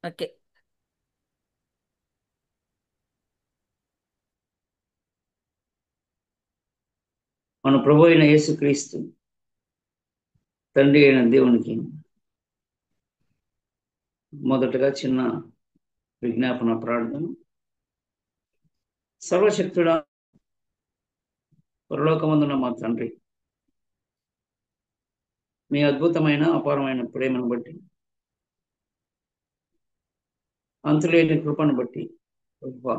Okay. మన ప్రభు అయిన యేసుక్రీస్తు తండ్రి అయిన దేవునికి మొదటగా చిన్న విజ్ఞాపన ప్రార్థన. సర్వశక్తుడా, పరలోకమందున మా తండ్రి, మీ అద్భుతమైన అపారమైన ప్రేమను బట్టి, అంతులేని కృపను బట్టి ప్రభువా,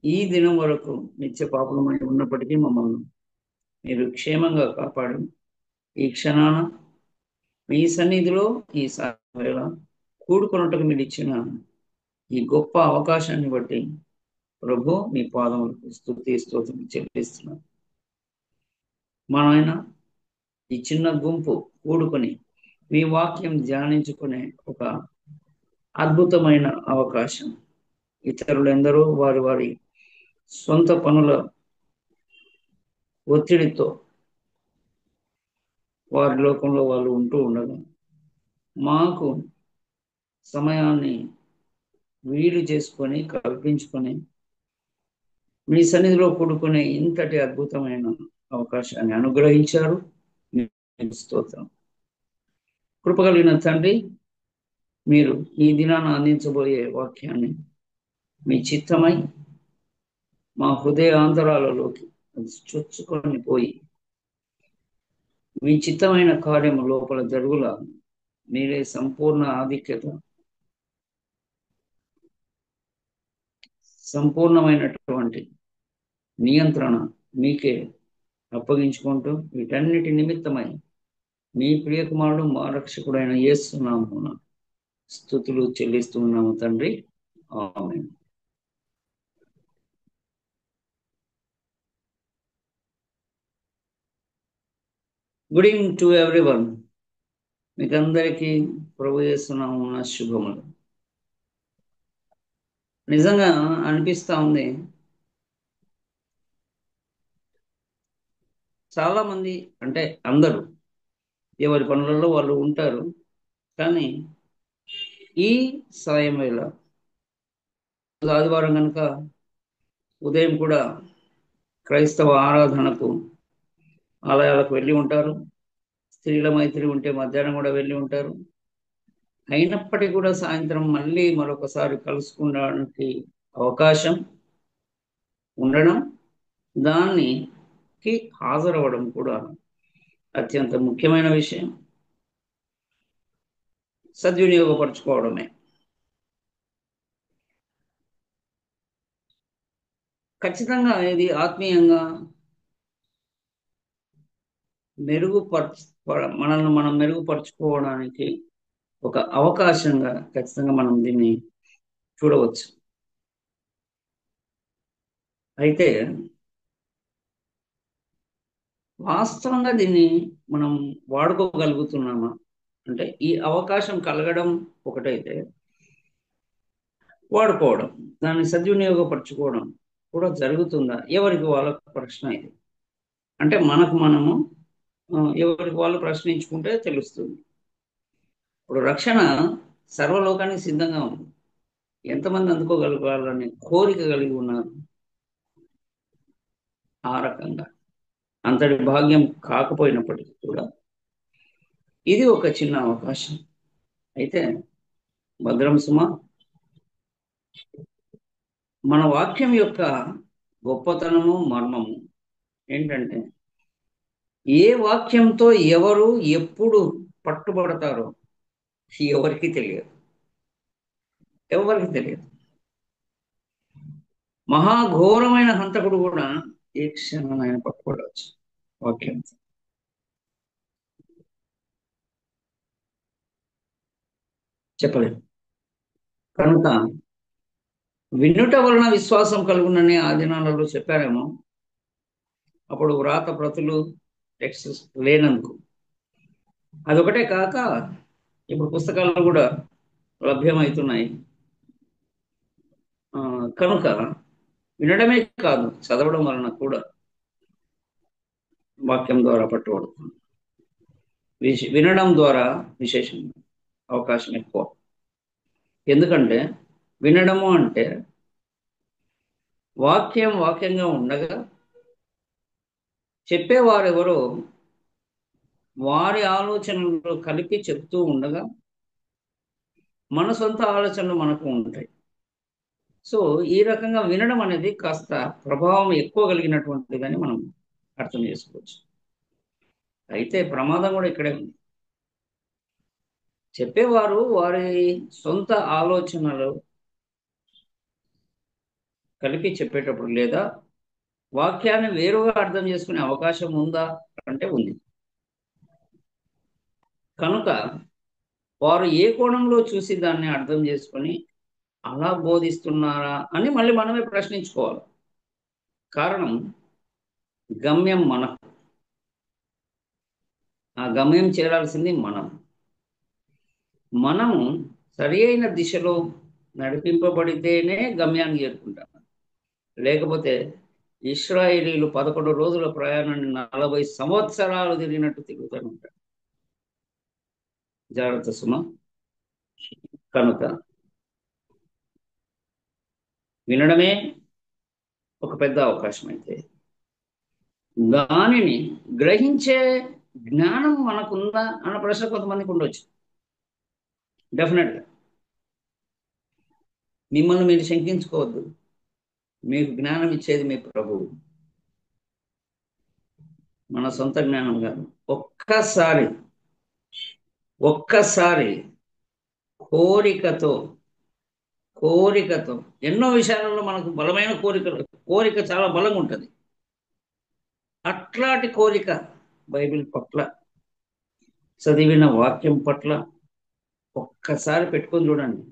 ఈ దినం వరకు నిత్య పాపలమై ఉన్నప్పటికీ మమ్మల్ని మీరు క్షేమంగా కాపాడి ఈ క్షణాన మీ సన్నిధిలో ఈ వేళ కూడుకొనుటకు మీరు ఇచ్చిన ఈ గొప్ప అవకాశాన్ని బట్టి ప్రభు మీ పాదములకు స్తుతి స్తోత్రం చెల్లిస్తున్నాను. మా నాయన, ఈ చిన్న గుంపు కూడుకొని మీ వాక్యం ధ్యానించుకునే ఒక అద్భుతమైన అవకాశం. ఇతరులెందరో వారి వారి సొంత పనుల ఒత్తిడితో వారి లోకంలో వాళ్ళు ఉంటూ ఉండగా మాకు సమయాన్ని వీలు చేసుకొని కల్పించుకొని మీ సన్నిధిలో కూడుకునే ఇంతటి అద్భుతమైన అవకాశాన్ని అనుగ్రహించారు. మీకు స్తోత్రం. కృపగలిగిన తండ్రి, మీరు ఈ దినాన అందించబోయే వాక్యాన్ని మీ చిత్తమై మా హృదయాంతరాలలోకి అది చొచ్చుకొని పోయి మీ చిత్తమైన కార్యము లోపల జరుగులా మీరే సంపూర్ణ ఆధిక్యత, సంపూర్ణమైనటువంటి నియంత్రణ మీకే అప్పగించుకుంటూ వీటన్నిటి నిమిత్తమై మీ ప్రియకుమారుడు మా రక్షకుడైన యేసు నామమున స్తుతులు చెల్లిస్తున్నాము తండ్రి. Amen. Good evening to everyone. మీకు అందరికీ ప్రభు యేసు నామమున శుభములు. నిజంగా అనిపిస్తా ఉంది, చాలా మంది అంటే అందరూ ఎవరి పనులలో వాళ్ళు ఉంటారు. కానీ ఈ సాయం వేళ ఆదివారం కనుక ఉదయం కూడా క్రైస్తవ ఆరాధనకు ఆలయాలకు వెళ్ళి ఉంటారు. స్త్రీల మైత్రి ఉంటే మధ్యాహ్నం కూడా వెళ్ళి ఉంటారు. అయినప్పటికీ కూడా సాయంత్రం మళ్ళీ మరొకసారి కలుసుకోవడానికి అవకాశం ఉండడం, దానికి హాజరవ్వడం కూడా అత్యంత ముఖ్యమైన విషయం. సద్వినియోగపరచుకోవడమే. ఖచ్చితంగా ఇది ఆత్మీయంగా మనల్ని మనం మెరుగుపరుచుకోవడానికి ఒక అవకాశంగా ఖచ్చితంగా మనం దీన్ని చూడవచ్చు. అయితే వాస్తవంగా దీన్ని మనం వాడుకోగలుగుతున్నామా అంటే, ఈ అవకాశం కలగడం ఒకటైతే, వాడుకోవడం, దాన్ని సద్వినియోగపరచుకోవడం కూడా జరుగుతుందా? ఎవరికి వాళ్ళ ప్రశ్న ఇది. అంటే మనకు మనము ఎవరికి వాళ్ళు ప్రశ్నించుకుంటే తెలుస్తుంది. ఇప్పుడు రక్షణ సర్వలోకానికి సిద్ధంగా ఉంది. ఎంతమంది అందుకోగలగాలని కోరిక కలిగి ఉన్నారు? ఆ రకంగా అంతటి భాగ్యం కాకపోయినప్పటికీ కూడా ఇది ఒక చిన్న అవకాశం. అయితే భద్రం సుమ, మన వాక్యం యొక్క గొప్పతనము మర్మము ఏంటంటే, ఏ వాక్యంతో ఎవరు ఎప్పుడు పట్టుబడతారో ఎవరికి తెలియదు. ఎవరికి తెలియదు. మహాఘోరమైన హంతకుడు కూడా ఏ క్షణం ఆయన పట్టుబడవచ్చు వాక్యం. చెప్పలేదు. కనుక వినుట వలన విశ్వాసం కలుగునని ఆ దినాలలో చెప్పారేమో. అప్పుడు వ్రాత ప్రతులు, టెక్స్ట్ లేనందుకు. అదొకటే కాక ఇప్పుడు పుస్తకాలు కూడా లభ్యమవుతున్నాయి. కనుక వినడమే కాదు, చదవడం వలన కూడా వాక్యం ద్వారా పట్టుబడుతుంది. వినడం ద్వారా విశేషం. అవకాశం ఎక్కువ. ఎందుకంటే వినడము అంటే వాక్యం వాక్యంగా ఉండగా చెప్పేవారెవరో వారి ఆలోచనలు కలిపి చెప్తూ ఉండగా మన సొంత ఆలోచనలు మనకు ఉంటాయి. సో ఈ రకంగా వినడం అనేది కాస్త ప్రభావం ఎక్కువ కలిగినటువంటిదని మనం అర్థం చేసుకోవచ్చు. అయితే ప్రమాదం కూడా ఇక్కడే ఉంది. చెప్పేవారు వారి సొంత ఆలోచనలు కలిపి చెప్పేటప్పుడు లేదా వాక్యాన్ని వేరుగా అర్థం చేసుకునే అవకాశం ఉందా అంటే ఉంది. కనుక వారు ఏ కోణంలో చూసి దాన్ని అర్థం చేసుకొని అలా బోధిస్తున్నారా అని మళ్ళీ మనమే ప్రశ్నించుకోవాలి. కారణం గమ్యం మనం, ఆ గమ్యం చేరాల్సింది మనం. మనము సరి అయిన దిశలో నడిపింపబడితేనే గమ్యాన్ని చేరుకుంటాం. లేకపోతే ఇశ్రాయేలీలు 11 రోజుల ప్రయాణాన్ని 40 సంవత్సరాలు తిరిగినట్టు తిరుగుతూనే ఉంటారు. జాగ్రత్త సుమ. కనుక వినడమే ఒక పెద్ద అవకాశం అయితే దానిని గ్రహించే జ్ఞానం మనకుందా అన్న ప్రశ్న కొంతమందికి ఉండొచ్చు. డెఫినెట్గా మిమ్మల్ని మీరు శంకించుకోవద్దు. మీకు జ్ఞానం ఇచ్చేది మీ ప్రభువు, మన సొంత జ్ఞానం కాదు. ఒక్కసారి ఒక్కసారి కోరికతో కోరికతో ఎన్నో విషయాలలో మనకు బలమైన కోరిక చాలా బలంగా ఉంటుంది. అట్లాంటి కోరిక బైబిల్ పట్ల, చదివిన వాక్యం పట్ల ఒక్కసారి పెట్టుకొని చూడండి.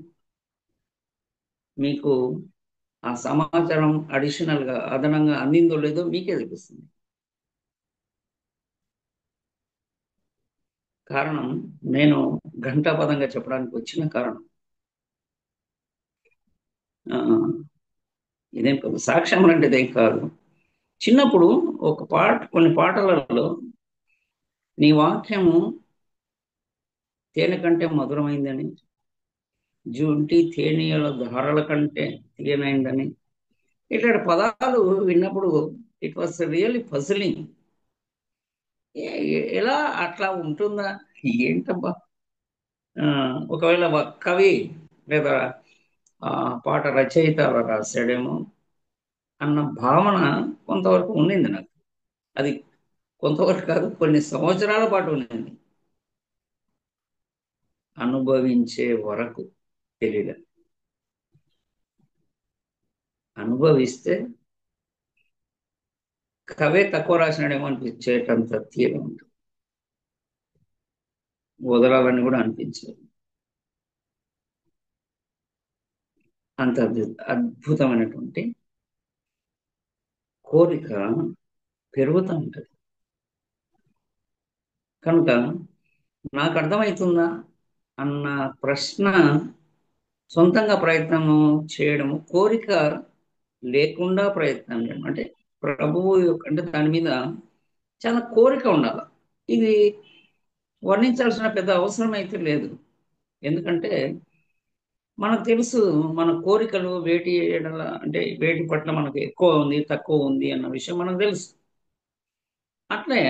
మీకు ఆ సమాచారం అడిషనల్ గా అదనంగా అందిందో లేదో మీకే తెలుస్తుంది. కారణం నేను ఘంటాపదంగా చెప్పడానికి వచ్చిన కారణం ఆ, ఇదేం కాదు, సాక్ష్యం లాంటిది ఇదేం కాదు. చిన్నప్పుడు కొన్ని పాటలలో నీ వాక్యము తేనె కంటే మధురమైందని, జుంటి తేనీయుల ధారల కంటే తీయనైందని, ఇట్లాంటి పదాలు విన్నప్పుడు ఇట్ వాస్ రియల్లీ పజిలింగ్. ఎలా అట్లా ఉంటుందా, ఏంటబ్బా. ఆ, ఒకవేళ కవి లేదా ఆ పాట రచయిత అలా రాశాడేమో అన్న భావన కొంతవరకు ఉండింది నాకు. అది కొంతవరకు కాదు, కొన్ని సంవత్సరాల పాటు ఉండింది. అనుభవించే వరకు తెలియదు. అనుభవిస్తే కవే తక్కువ రాసినాడేమో అనిపించేటంత తీయగా ఉంటుంది. వదలాలని కూడా అనిపించదు. అంత అద్భుతమైనటువంటి కోరిక పెరుగుతూ ఉంటుంది. కనుక నాకు అర్థమవుతుందా అన్న ప్రశ్న, సొంతంగా ప్రయత్నము చేయడము, కోరిక లేకుండా ప్రయత్నం చేయడం అంటే ప్రభువు అంటే దాని మీద చాలా కోరిక ఉండాలి. ఇది వర్ణించాల్సిన పెద్ద అవసరం అయితే లేదు. ఎందుకంటే మనకు తెలుసు మన కోరికలు వేటి అంటే వేటి పట్ల మనకు ఎక్కువ ఉంది తక్కువ ఉంది అన్న విషయం మనకు తెలుసు. అట్లే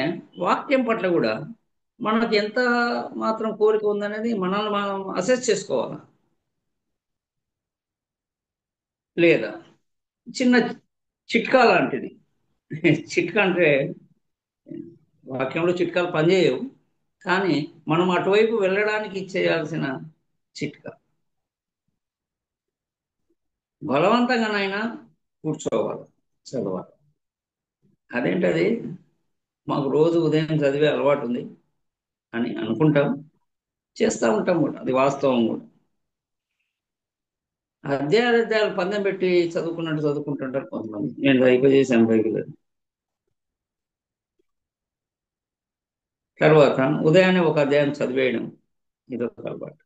వాక్యం పట్ల కూడా మనకు ఎంత మాత్రం కోరిక ఉందనేది మనల్ని మనం అసెస్ చేసుకోవాలి. లేదా చిన్న చిట్కా లాంటిది. చిట్కా అంటే వాక్యంలో చిట్కాలు పనిచేయవు, కానీ మనం అటువైపు వెళ్ళడానికి చేయాల్సిన చిట్కా. బలవంతంగానైనా కూర్చోవాలి, చదవాలి. అదేంటది, మాకు రోజు ఉదయం చదివే అలవాటు ఉంది అని అనుకుంటాం, చేస్తూ ఉంటాం కూడా, అది వాస్తవం కూడా. అధ్యాయాలు పందెం పెట్టి చదువుకున్నట్టు చదువుకుంటుంటారు కొంతమంది. నేను అయిపోయి బైబిల్. తర్వాత ఉదయాన్నే ఒక అధ్యాయం చదివేయడం, ఇదొక అలవాటు.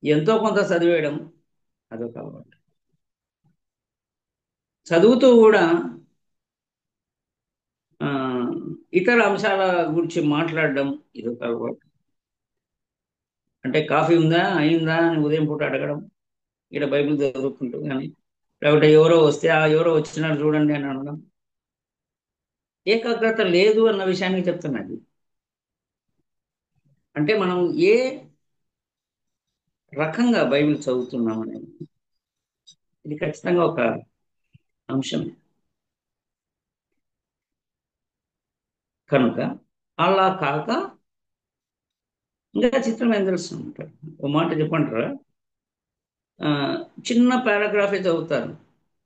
ఎంతో కొంత చదివేయడం, అదొక అలవాటు. చదువుతూ కూడా ఆ, ఇతర అంశాల గురించి మాట్లాడడం, ఇదొక అలవాటు. అంటే కాఫీ ఉందా అయిందా అని ఉదయం పూట అడగడం, ఇక్కడ బైబిల్ చదువుకుంటూ కానీ, లేకపోతే ఎవరో వస్తే ఆ ఎవరో వచ్చినారు చూడండి అని అనడం. ఏకాగ్రత లేదు అన్న విషయానికి చెప్తున్నది. అంటే మనం ఏ రకంగా బైబిల్ చదువుతున్నాం అనేది ఇది ఖచ్చితంగా ఒక అంశం. కనుక అలా కాక ఇంకా చిత్రం ఏం తెలుస్తుంటారు. ఓ మాట చెప్పంటారా, ఆ, చిన్న పారాగ్రాఫే చదువుతారు,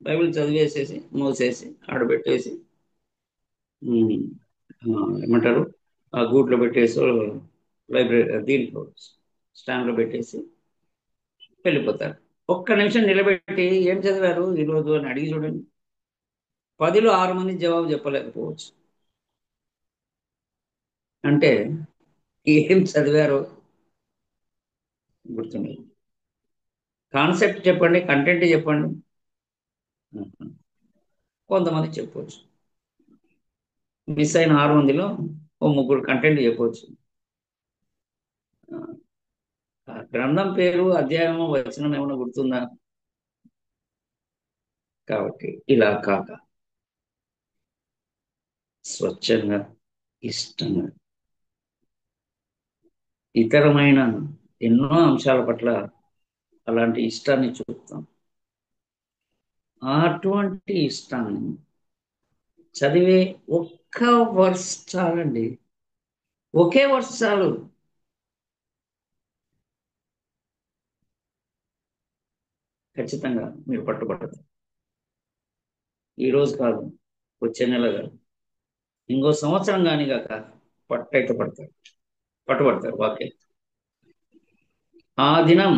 బైబిల్ చదివేసేసి మోసేసి ఆడబెట్టేసి ఉమ్, ఏమంటారు, ఆ గూట్లో పెట్టేసి లైబ్రరీ దీంట్లో స్టాండ్లో పెట్టేసి వెళ్ళిపోతారు. ఒక్క నిమిషం నిలబెట్టి ఏం చదివారు ఈరోజు అని అడిగి చూడండి, 10లో 6 మంది జవాబు చెప్పలేకపోవచ్చు. అంటే ఏం చదివారో గుర్తుండదు. కాన్సెప్ట్ చెప్పండి, కంటెంట్ చెప్పండి, కొంతమంది చెప్పవచ్చు. మిస్ అయిన 6 మందిలో ఓ ముగ్గురు కంటెంట్ చెప్పవచ్చు. ఆ గ్రంథం పేరు, అధ్యాయము, వచనం ఏమైనా గుర్తుందా? కాబట్టి ఇలా కాక స్వచ్ఛంగా, ఇష్టంగా, ఇతరమైన ఎన్నో అంశాల పట్ల అలాంటి ఇష్టాన్ని చూపుతాం. అటువంటి ఇష్టాన్ని చదివే ఒక్క వర్స్ చాలండి. ఒకే వర్స్ చాలు. ఖచ్చితంగా మీరు పట్టుబడతారు. ఈ రోజు కాదు, వచ్చే నెల కాదు, ఇంకో సంవత్సరం కానీ కాక పట్టయితే పడతారు, పట్టుబడతారు వాక్యం. ఆ దినం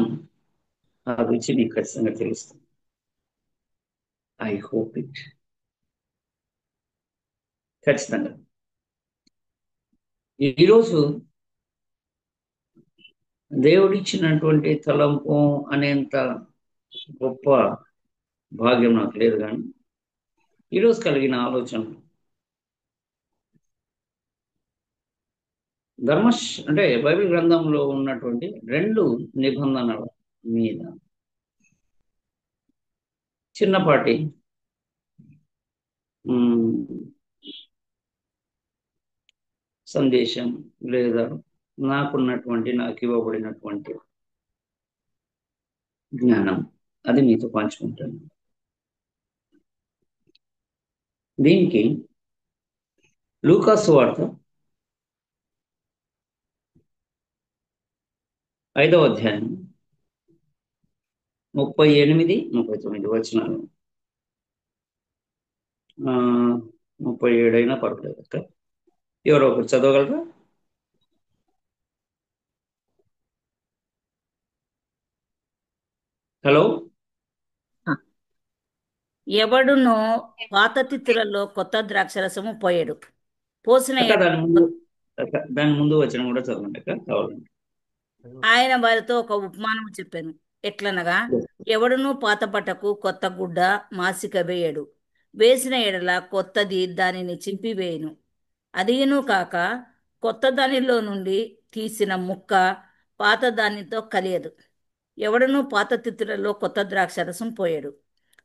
ఆ రుచి మీకు ఖచ్చితంగా తెలుస్తుంది. I hope it. ఖచ్చితంగా ఈరోజు దేవుడిచ్చినటువంటి తలంపు అనేంత గొప్ప భాగ్యం నాకు లేదు, కానీ ఈరోజు కలిగిన ఆలోచన అంటే బైబిల్ గ్రంథంలో ఉన్నటువంటి 2 నిబంధనల మీద చిన్నపాటి ఉమ్, సందేశం, లేదా నాకు ఇవ్వబడినటువంటి జ్ఞానం, అది మీతో పంచుకుంటాను. దీనికి లూకాసు వార్త 5వ అధ్యాయం 38, 39 వచనాలు, 37 అయినా పర్వాలేదు అక్క. ఎవరో ఒకరు చదవగలరా? హలో ఎవడునో పాత తిత్తులలో కొత్త ద్రాక్షరసము పోయెడు. పోసిన అక్క, ఎడల దాని ముందు వచ్చిన కూడా చదవండి అక్క, కావాలండి. ఆయన వారితో ఒక ఉపమానము చెప్పాను. ఎట్లనగా, ఎవడునూ పాత బట్టకు కొత్త గుడ్డ మాసిక వేయడు. వేసిన ఎడల కొత్తది దానిని చింపివేయును. అదియును కాక, కొత్త దానిలో నుండి తీసిన ముక్క పాత దానితో కలియదు. ఎవడునూ పాత తిత్తులలో కొత్త ద్రాక్షరసం పోయడు.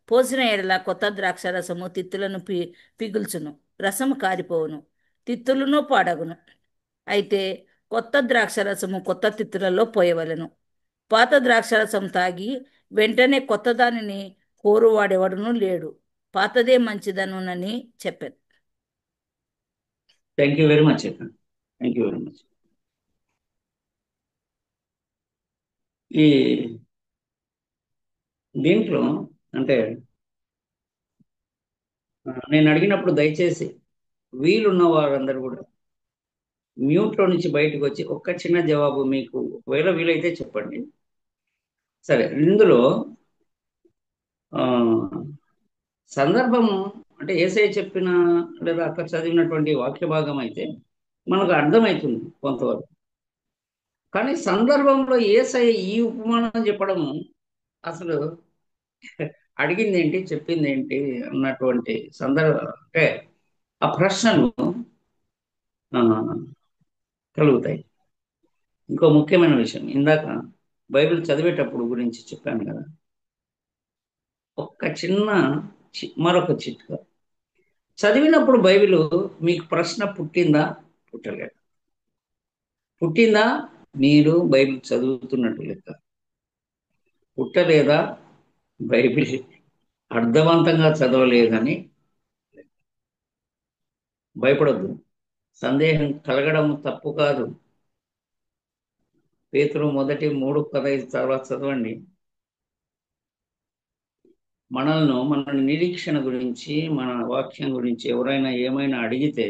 పోసిన ఎడల కొత్త ద్రాక్షరసము తిత్తులను పిగుల్చును, రసము కారిపోవును, తిత్తులను పాడగును. అయితే కొత్త ద్రాక్షరసము కొత్త తిత్తులలో పోయవలెను. పాత ద్రాక్షరసం తాగి వెంటనే కొత్త దానిని కోరువాడెవడునూ లేడు. పాతదే మంచిదనునని చెప్పాను. థ్యాంక్ యూ వెరీ మచ్ అక్క. Thank you very much. ఈ దీంట్లో అంటే నేను అడిగినప్పుడు దయచేసి వీలున్న వారందరూ కూడా మ్యూట్లో నుంచి బయటకు వచ్చి ఒక్క చిన్న జవాబు మీకు ఒకవేళ వీలైతే చెప్పండి. సరే, ఇందులో ఆ, సందర్భం అంటే యేసయ్య చెప్పిన లేదా అక్కడ చదివినటువంటి వాక్య భాగం అయితే మనకు అర్థమవుతుంది కొంతవరకు. కానీ సందర్భంలో యేసయ్య ఈ ఉపమానం చెప్పడము అసలు అడిగింది ఏంటి, చెప్పింది ఏంటి అన్నటువంటి అంటే ఆ ప్రశ్నలు ఆ, కలుగుతాయి. ఇంకో ముఖ్యమైన విషయం, ఇందాక బైబిల్ చదివేటప్పుడు గురించి చెప్పాను కదా, ఒక్క చిన్న మరొక చిట్కా. చదివినప్పుడు బైబిల్ మీకు ప్రశ్న పుట్టిందా, పుట్టలేదా? పుట్టిందా, మీరు బైబిల్ చదువుతున్నట్టు లెక్క. పుట్టలేదా, బైబిల్ అర్థవంతంగా చదవలేదని. భయపడొద్దు, సందేహం కలగడం తప్పు కాదు. పేతురు 1:3-15 తర్వాత చదవండి. మన నిరీక్షణ గురించి, మన వాక్యం గురించి ఎవరైనా ఏమైనా అడిగితే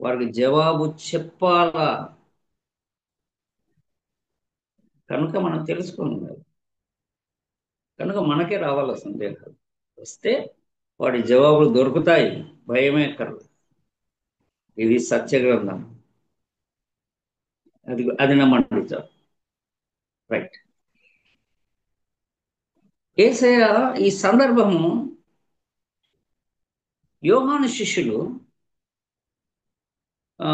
వారికి జవాబు చెప్పాలా. కనుక మనం తెలుసుకోవాలి. కనుక మనకే రావాల సందేహాలు. వస్తే వాటి జవాబులు దొరుకుతాయి, భయమే కలదు. ఇది సత్య గ్రంథం. అది నమ్మండి చాలు. రైట్. యేసయ్య ఈ సందర్భము, యోహాను శిష్యులు, ఆ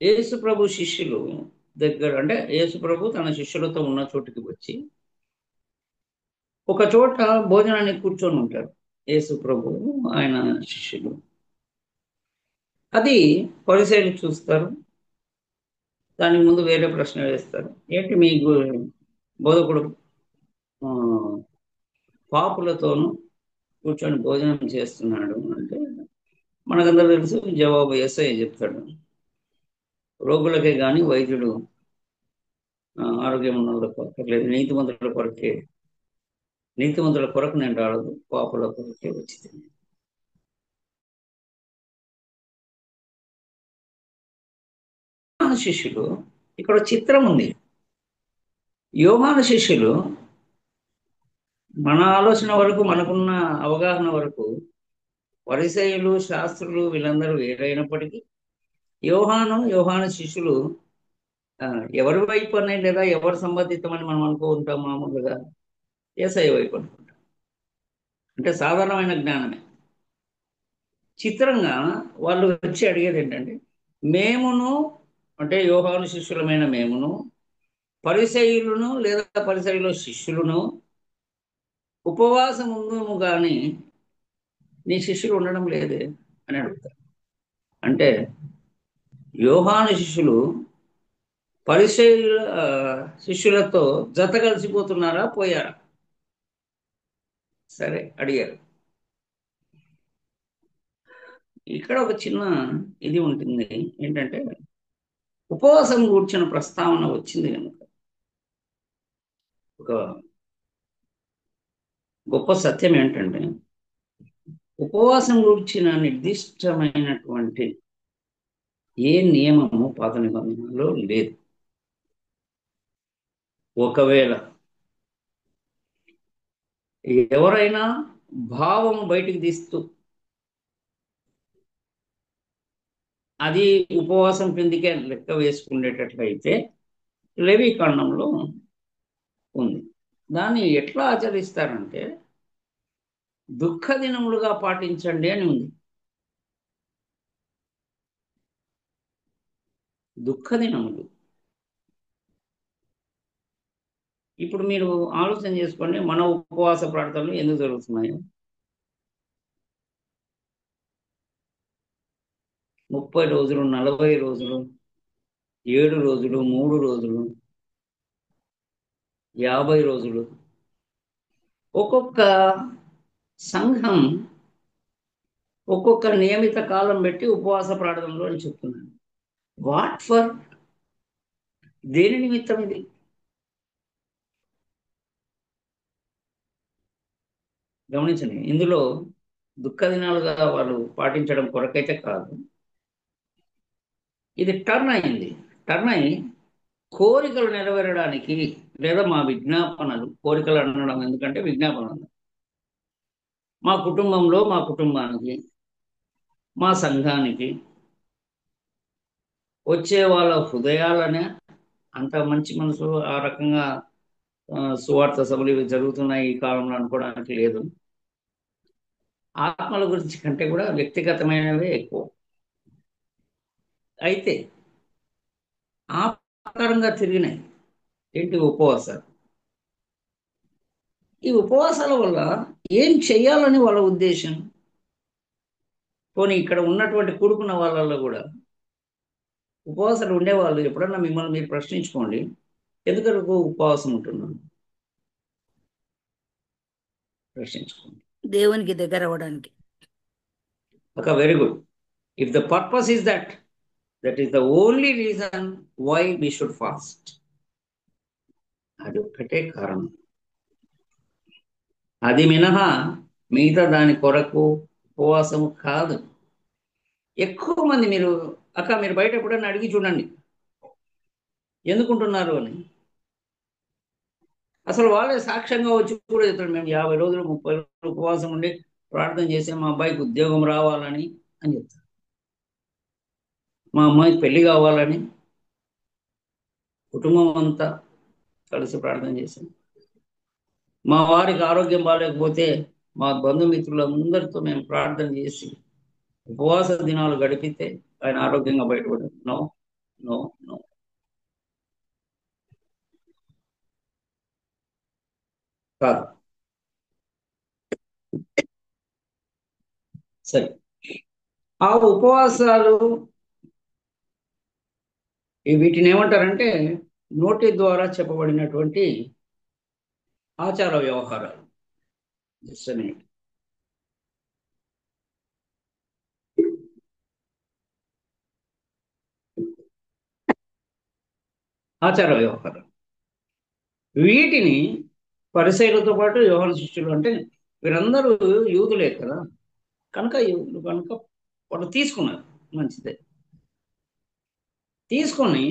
యేసు ప్రభు శిష్యులు దగ్గర, అంటే యేసు ప్రభు తన శిష్యులతో ఉన్న చోటుకి వచ్చి ఒక చోట భోజనానికి కూర్చొని ఉంటారు. యేసు ప్రభు, ఆయన శిష్యులు. అది పరిసయ్యులు చూస్తారు. దానికి ముందు వేరే ప్రశ్న వేస్తారు. ఏంటి మీ బోధకుడు ఆ, పాపులతోనూ కూర్చొని భోజనం చేస్తున్నాడు అంటే, మనకందరూ తెలుసు జవాబు యేసయ్య చెప్తాడు. రోగులకే కానీ వైద్యుడు ఆరోగ్యం ఉన్న వాళ్ళ కొరకు లేదు, నీతిమంతుల కొరకు నేను రాలేదు, పాపుల కొరకే వచ్చింది. యోహాను శిష్యులు, ఇక్కడ ఒక చిత్రం ఉంది. యోహాను శిష్యులు, మన ఆలోచన వరకు, మనకున్న అవగాహన వరకు పరిసయ్యులు, శాస్త్రులు వీళ్ళందరూ వేరైనప్పటికీ యోహాను శిష్యులు ఆ, ఎవరి వైపు అని లేదా ఎవరు సంబంధితమని మనం అనుకుంటాం మామూలుగా? యేసయ్య వైపు అనుకుంటాం. అంటే సాధారణమైన జ్ఞానమే. చిత్రంగా వాళ్ళు వచ్చి అడిగేది ఏంటంటే, మేమును, అంటే యోహాను శిష్యులమైన మేమును, పరిసయ్యులను లేదా పరిసయ్యుల శిష్యులను ఉపవాసం ఉందుము కానీ నీ శిష్యులు ఉండడం లేదే అని అడుగుతారు. అంటే యోహాను శిష్యులు పరిసయ్యుల శిష్యులతో జత కలిసిపోతున్నారా, పోయారా? సరే, అడిగారు. ఇక్కడ ఒక చిన్న ఇది ఉంటుంది. ఏంటంటే, ఉపవాసం కూర్చిన ప్రస్తావన వచ్చింది కనుక ఒక గొప్ప సత్యం ఏంటంటే, ఉపవాసం కూర్చిన నిర్దిష్టమైనటువంటి ఏ నియమము పాత నిబంధనలో లేదు. ఒకవేళ ఎవరైనా భావము బయటికి తీస్తూ అది ఉపవాసం కిందికే లెక్క వేసుకునేటట్లయితే లేవీకాండంలో ఉంది. దాన్ని ఎట్లా ఆచరిస్తారంటే, దుఃఖ దినములుగా పాటించండి అని ఉంది. దుఃఖ దినములు. ఇప్పుడు మీరు ఆలోచన చేసుకోండి, మన ఉపవాస ప్రార్థనలు ఎందుకు జరుగుతున్నాయో. 30 రోజులు, 40 రోజులు, 7 రోజులు, 3 రోజులు, 50 రోజులు, ఒక్కొక్క సంఘం ఒక్కొక్క నియమిత కాలం పెట్టి ఉపవాస ప్రార్థనలు అని చెప్తున్నాను. What for? దేని నిమిత్తం ఇది? గమనించండి, ఇందులో దుఃఖ దినాలుగా వాళ్ళు పాటించడం కొరకైతే కాదు. ఇది టర్న్ అయింది. టర్న్ అయి కోరికలు నెరవేరడానికి, లేదా మా విజ్ఞాపనలు, కోరికలు అనడం ఎందుకంటే విజ్ఞాపనలు, మా కుటుంబంలో, మా కుటుంబానికి, మా సంఘానికి వచ్చే వాళ్ళ హృదయాలనే అంత మంచి మనసు ఆ రకంగా సువార్త సభలు ఇవి జరుగుతున్నాయి ఈ కాలంలో అనుకోవడానికి లేదు. ఆత్మల గురించి కంటే కూడా వ్యక్తిగతమైనవే ఎక్కువ. అయితే ఆ ఆకారంగా తిరిగినాయి. ఏంటి? ఉపవాసాలు. ఈ ఉపవాసాల వల్ల ఏం చెయ్యాలని వాళ్ళ ఉద్దేశం? పోనీ ఇక్కడ ఉన్నటువంటి కూడుకున్న వాళ్ళల్లో కూడా ఉపవాసాలు ఉండేవాళ్ళు ఎప్పుడన్నా మిమ్మల్ని మీరు ప్రశ్నించుకోండి, ఎందుకు ఉపవాసం ఉంటున్నాను? ప్రశ్నించుకోండి. దేవునికి దగ్గర అవ్వడానికి. ఒక very good. If the purpose is that, that is the only reason why we should fast. అది ఒక్కటే కారణం. అది మినహా మిగతా దాని కొరకు ఉపవాసము కాదు. ఎక్కువ మంది మీరు బయట ఎప్పుడన్నా అడిగి చూడండి ఎందుకుంటున్నారు అని. అసలు వాళ్ళే సాక్ష్యంగా వచ్చి కూడా చెప్తాడు, మేము 50 రోజులు 30 రోజులు ఉపవాసం ఉండి ప్రార్థన చేసి మా అబ్బాయికి ఉద్యోగం రావాలని అని చెప్తారు, మా అమ్మాయికి పెళ్లి కావాలని కుటుంబం అంతా కలిసి ప్రార్థన చేశాం, మా వారికి ఆరోగ్యం బాగాలేకపోతే మా బంధుమిత్రులందరితో మేము ప్రార్థన చేసి ఉపవాస దినాలు గడిపితే ఆయన ఆరోగ్యంగా బయటపడారు. నో, నో, నో, కాదు. సరే, ఆ ఉపవాసాలు వీటిని ఏమంటారంటే నోటి ద్వారా చెప్పబడినటువంటి ఆచార వ్యవహారాలు. Just a minute. ఆచార వ్యవహారం. వీటిని పరిసయ్యులతో పాటు యోహాను శిష్యులు, అంటే వీరందరూ యూదులే కదా, కనుక యూదులు కనుక వాళ్ళు తీసుకున్నారు. మంచిదే. తీసుకొని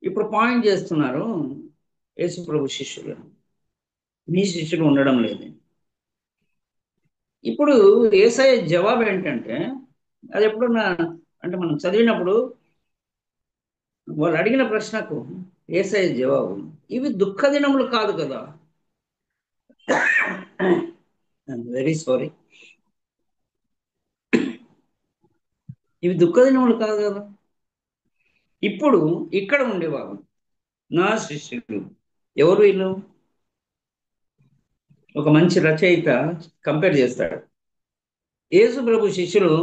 ఇప్పుడు పాయింట్ చేస్తున్నారు యేసు ప్రభు శిష్యులు, మీ శిష్యులు ఉండడం లేదు. ఇప్పుడు యేసయ్య జవాబు ఏంటంటే, అది ఎప్పుడన్నా అంటే మనం చదివినప్పుడు వాళ్ళు అడిగిన ప్రశ్నకు యేసయ్య జవాబు, ఇవి దుఃఖ దినములు కాదు కదా. ఐఎమ్ వెరీ సారీ, ఇవి దుఃఖ దినములు కాదు కదా. ఇప్పుడు ఇక్కడ ఉండేవారు నా శిష్యులు. ఎవరు వీళ్ళు? ఒక మంచి రచయిత కంపేర్ చేస్తాడు. యేసు ప్రభు శిష్యులు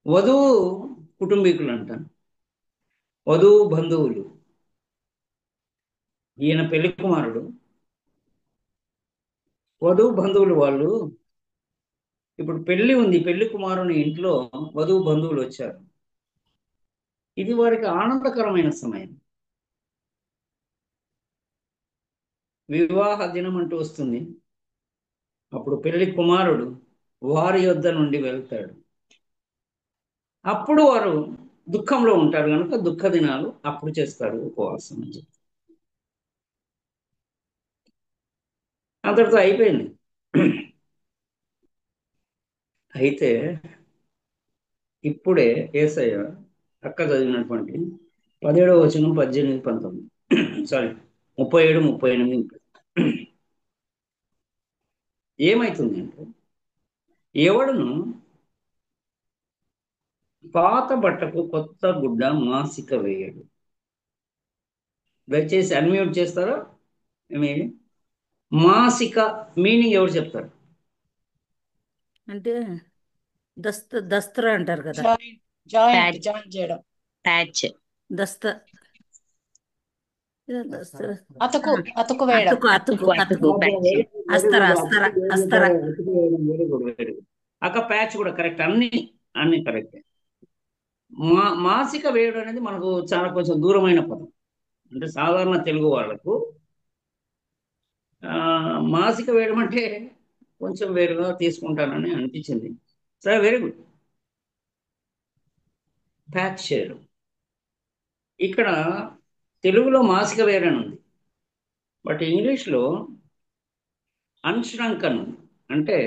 వధువు కుటుంబీకులు అంట, వధువు బంధువులు. ఈయన పెళ్లి కుమారుడు, వధువు బంధువులు వాళ్ళు. ఇప్పుడు పెళ్లి ఉంది, పెళ్లి కుమారుని ఇంట్లో వధువు బంధువులు వచ్చారు. ఇది వారికి ఆనందకరమైన సమయం. వివాహ దినం అంటూ వస్తుంది, అప్పుడు పెళ్లి కుమారుడు వారి యొద్ద నుండి వెళ్తాడు. అప్పుడు వారు దుఃఖంలో ఉంటారు కనుక దుఃఖ దినాలు అప్పుడు చేస్తాడు ఉపవాసం అని చెప్పి. అంతటితో అయిపోయింది. అయితే ఇప్పుడే యేసయ్య అక్క చదివినటువంటి 17వ వచనం 18, 19, సారీ 37, 38 ఏమైతుంది అంటే, ఎవడును పాత బట్టకు కొత్త గుడ్డ మాసిక వేయడు. దయచేసి అన్మ్యూట్ చేస్తారా? ఏమేమి మాసిక మీనింగ్ ఎవరు చెప్తారు? అంటే దస్త్ర అంటారు కదా. జాయింట్ చేయడం, ప్యాచ్, దస్త దస్త్ర అతుకు అతుకు వేయడం, అతుకు అతుకు అతుకు ప్యాచ్. అస్తర అస్తర అస్తర. Very good, very good. అక్క ప్యాచ్ కూడా కరెక్ట్, అన్ని కరెక్ట్. మాసిక వేయడం అనేది మనకు చాలా కొంచెం దూరమైన పదం. అంటే సాధారణ తెలుగు వాళ్ళకు మాసిక వేయడం అంటే కొంచెం వేరుగా తీసుకుంటానని అనిపించింది. సరే, వెరీ గుడ్. ప్యాచ్ చేయడం. ఇక్కడ తెలుగులో మాసిక వేయడం ఉంది, బట్ ఇంగ్లీష్లో అన్ష్రంకన్, అంటే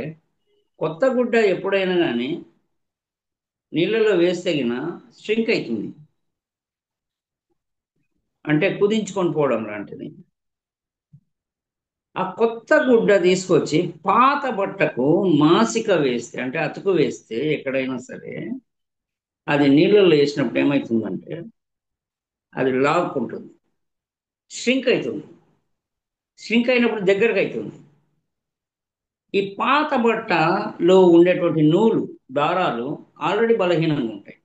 కొత్త గుడ్డ ఎప్పుడైనా కానీ నీళ్ళలో వేస్తగిన స్ట్రింక్ అవుతుంది, అంటే కుదించుకొని పోవడం లాంటిది. ఆ కొత్త గుడ్డ తీసుకొచ్చి పాత బట్టకు మాసిక వేస్తే, అంటే అతుకు వేస్తే ఎక్కడైనా సరే అది నీళ్ళల్లో వేసినప్పుడు ఏమవుతుందంటే అది లాక్కుంటుంది, ష్రింక్ అవుతుంది. ష్రింక్ అయినప్పుడు దగ్గరకు అవుతుంది. ఈ పాత బట్టలో ఉండేటువంటి నూలు, దారాలు ఆల్రెడీ బలహీనంగా ఉంటాయి.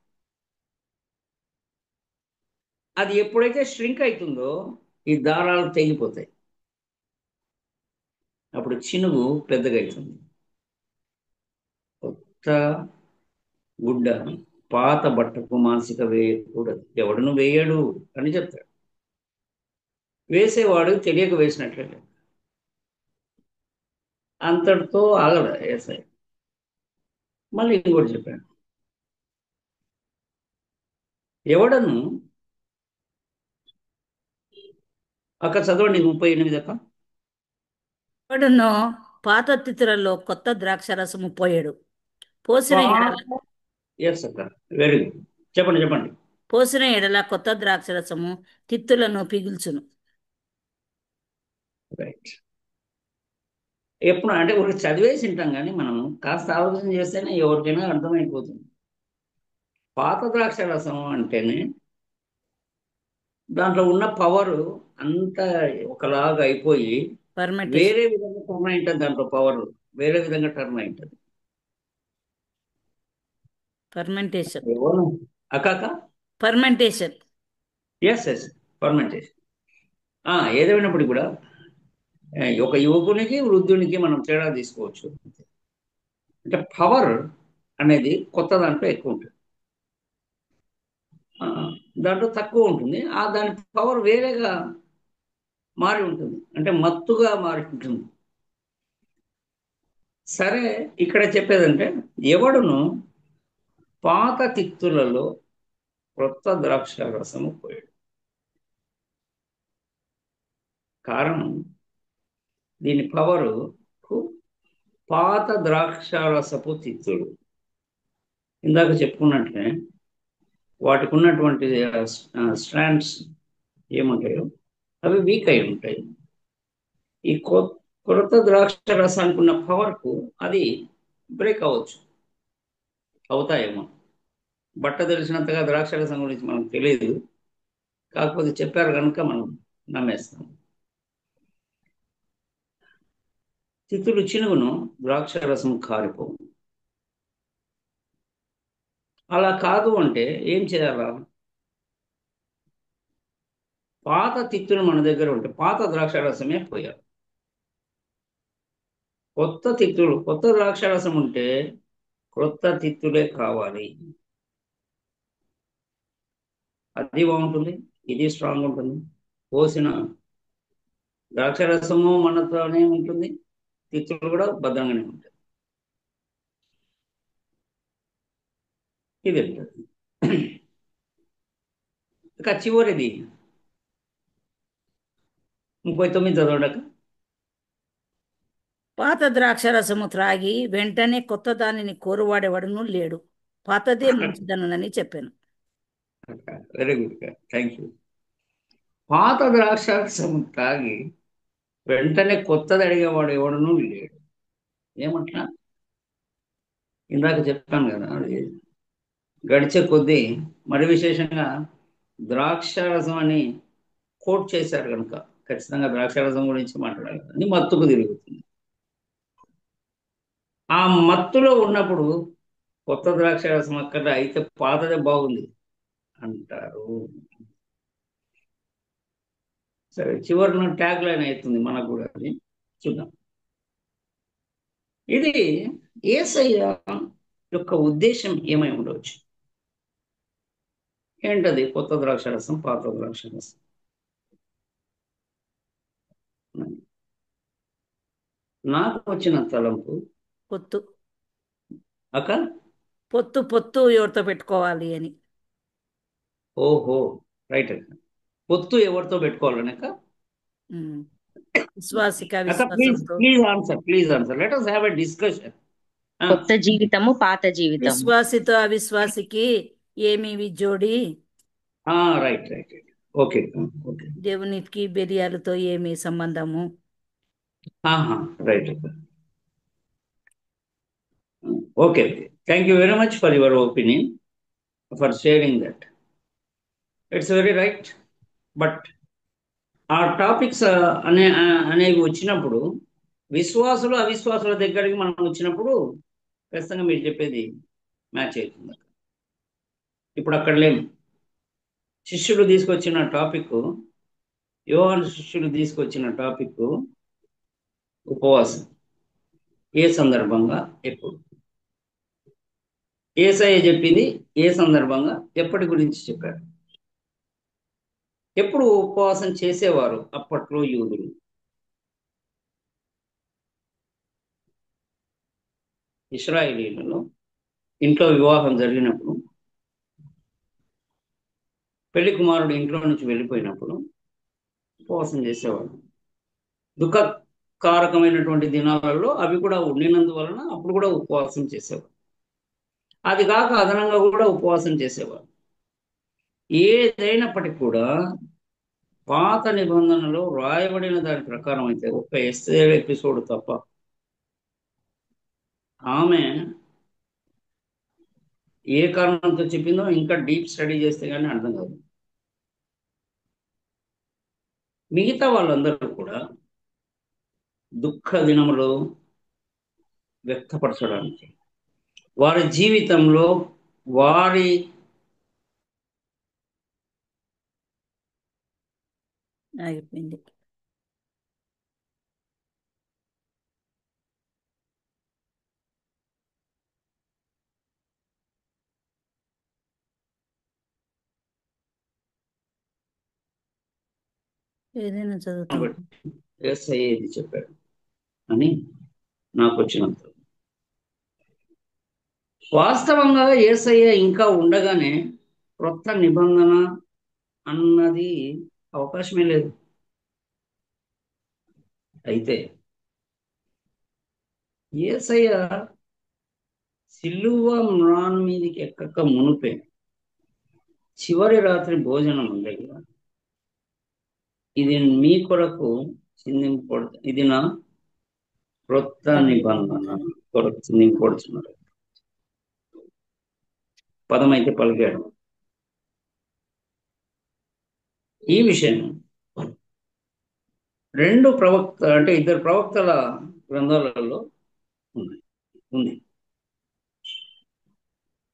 అది ఎప్పుడైతే ష్రింక్ అవుతుందో ఈ దారాలు తెగిపోతాయి. అప్పుడు చినుగు పెద్దగా అవుతుంది. కొత్త గుడ్డ పాత బట్టకు మాసిక వేయకూడదు, ఎవడును వేయడు అని చెప్తాడు. వేసేవాడు తెలియక వేసినట్లే. అంతటితో ఆగదు ఏసై. మళ్ళీ ఇంకోటి చెప్పాడు, ఎవడను అక్కడ చదవండి 38 అక్క. ఎవడునో పాత తిత్తులలో కొత్త ద్రాక్ష రసము పోయడు. పోసిన ఎడల ఎస్ అక్క, వెరీ గుడ్. చెప్పండి చెప్పండి. పోసిన ఎడల కొత్త ద్రాక్ష రసము తిత్తులను పిగుల్చును. రైట్. ఎప్పుడు అంటే ఒకటి చదివేసి ఉంటాం, కానీ మనం కాస్త ఆలోచన చేస్తేనే ఎవరికైనా అర్థమైపోతుంది. పాత ద్రాక్ష రసం అంటేనే దాంట్లో ఉన్న పవర్ అంతా ఒకలాగా అయిపోయి ఫర్మెంటేషన్. వేరే విధంగా టర్న్ అయి ఉంటుంది. దాంట్లో పవర్ వేరే విధంగా టర్న్ అయి ఉంటుంది. ఫర్మెంటేషన్. ఎవరు అక్క? ఫర్మెంటేషన్. Yes yes, fermentation. ఏదేమైనప్పుడు కూడా ఒక యువకునికి వృద్ధునికి మనం తేడా తీసుకోవచ్చు. అంటే పవర్ అనేది కొత్త దాంట్లో ఎక్కువ ఉంటుంది, ఆ, దాంట్లో తక్కువ ఉంటుంది. దాని పవర్ వేరేగా మారి ఉంటుంది, అంటే మత్తుగా మారి ఉంటుంది. సరే, ఇక్కడ చెప్పేదంటే ఎవడును పాత తిత్తులలో క్రొత్త ద్రాక్ష రసము పోయాడు. కారణం, దీని పవరు పాత ద్రాక్ష రసపు తిత్తులు ఇందాక చెప్పుకున్నట్లే వాటికి ఉన్నటువంటి స్ట్రాండ్స్ ఏముంటాయో అవి వీక్ అయి ఉంటాయి. ఈ కొత్త ద్రాక్ష రసానికి ఉన్న పవర్కు అది బ్రేక్ అవ్వచ్చు, అవుతాయేమో. బట్ట తెలిసినంతగా ద్రాక్ష రసం గురించి మనకు తెలియదు, కాకపోతే చెప్పారు కనుక మనం నమ్మేస్తాం. తిత్తులు చినుగును, ద్రాక్ష రసం కారిపోవు. అలా కాదు అంటే ఏం చేయాలా? పాత తిత్తులు మన దగ్గర ఉంటే పాత ద్రాక్ష రసమే పోయాలి. కొత్త తిత్తులు, కొత్త ద్రాక్ష రసం ఉంటే క్రొత్త తిత్తులే కావాలి. అది బాగుంటుంది, ఇది స్ట్రాంగ్ ఉంటుంది. పోసిన ద్రాక్ష రసము మనతోనే ఉంటుంది, తిత్తులు కూడా భద్రంగానే ఉంటాయి. ఇది ఉంటుంది. ఇక చివరిది 39 చదవడక. పాత ద్రాక్ష రసము త్రాగి వెంటనే కొత్త దానిని కోరువాడెవడను లేడు. పాతదే మంచిదనని చెప్పాను. Very good, thank you. పాత ద్రాక్ష రసం తాగి వెంటనే కొత్తది అడిగేవాడు ఎవడనూ లేడు. ఏమంటున్నా? ఇందాక చెప్పాను కదా, అది గడిచే కొద్దీ మరి విశేషంగా ద్రాక్షారసం అని కోట్ చేశారు కనుక ఖచ్చితంగా ద్రాక్షారసం గురించి మాట్లాడాలి. అని మత్తుకు తిరుగుతుంది. ఆ మత్తులో ఉన్నప్పుడు కొత్త ద్రాక్షారసం అక్కడ అయితే పాతదే బాగుంది అంటారు. సరే, చివరిన ట్యాగ్ లైన్ అవుతుంది మనకు కూడా, అది చూద్దాం. ఇది యేసయ్య యొక్క ఉద్దేశం ఏమై ఉండవచ్చు? ఏంటది? కొత్త ద్రాక్షారసం, పాత ద్రాక్షారసం. నాకు వచ్చిన తలంపు పొత్తు అక్క. పొత్తు పొత్తు ఎవరితో పెట్టుకోవాలి అని. ఓహో, రైట్ అక్క. పొత్తు ఎవరితో పెట్టుకోవాలనక్క? ఉమ్. విశ్వాసిక అక్క ప్లీజ్ విశ్వాసంతో. Please answer let us have a discussion. కొత్త జీవితము, పాత జీవితము. విశ్వాసితో అవిశ్వాసికి ఏమి జోడి? Right right right, okay okay. దేవునికి బెరియాలతో ఏమి సంబంధము? రైట్ అక్క, okay. Thank you very much for your opinion. For sharing that. It's very right. But ఆ టాపిక్స్ అనేవి వచ్చినప్పుడు విశ్వాసులు అవిశ్వాసుల దగ్గరికి మనం వచ్చినప్పుడు ఖచ్చితంగా మీరు చెప్పేది మ్యాచ్ అవుతుంది. ఇప్పుడు అక్కడ లేము. శిష్యులు తీసుకొచ్చిన టాపిక్, యోహాను శిష్యులు తీసుకొచ్చిన టాపిక్ ఉపవాసం. ఏ సందర్భంగా, ఎప్పుడు? యేసయ్య చెప్పింది ఏ సందర్భంగా, ఎప్పటి గురించి చెప్పారు? ఎప్పుడు ఉపవాసం చేసేవారు అప్పట్లో యూదులు? ఇశ్రాయేలీలలో ఇంట్లో వివాహం జరిగినప్పుడు, పెళ్లి కుమారుడు ఇంట్లో నుంచి వెళ్ళిపోయినప్పుడు ఉపవాసం చేసేవాడు. దుఃఖకారకమైనటువంటి దినాలలో అవి కూడా ఉండినందువలన అప్పుడు కూడా ఉపవాసం చేసేవాడు. అది కాక అదనంగా కూడా ఉపవాసం చేసేవాడు. ఏదైనప్పటికీ కూడా పాత నిబంధనలో రాయబడిన దాని ప్రకారం అయితే ఒక్క ఎస్తేర్ ఎపిసోడ్ తప్ప, ఆమె ఏ కారణంతో చెప్పిందో ఇంకా డీప్ స్టడీ చేస్తే కానీ అర్థం కాదు. మిగతా వాళ్ళందరూ కూడా దుఃఖ దినములో వ్యక్తపరచడానికి, వారి జీవితంలో వారి అయిపోయింది. ఏదైనా చదువుతాం. యేసయ్య ఇది చెప్పాడు అని నాకు వచ్చినంత. వాస్తవంగా యేసయ్య ఇంకా ఉండగానే క్రొత్త నిబంధన అన్నది అవకాశమే లేదు. అయితే యేసయ్య సిలువ మ్రాన్ మీదకి ఎక్కక మునుపే చివరి రాత్రి భోజనం దగ్గర ఇది మీ కొరకు చిందింపబడు, ఇది నా క్రొత్త నిబంధన కొరకు చిందింపబడుతున్నారు పదం అయితే పలికాడు. ఈ విషయం ఇద్దరు ప్రవక్తల గ్రంథాలలో ఉంది.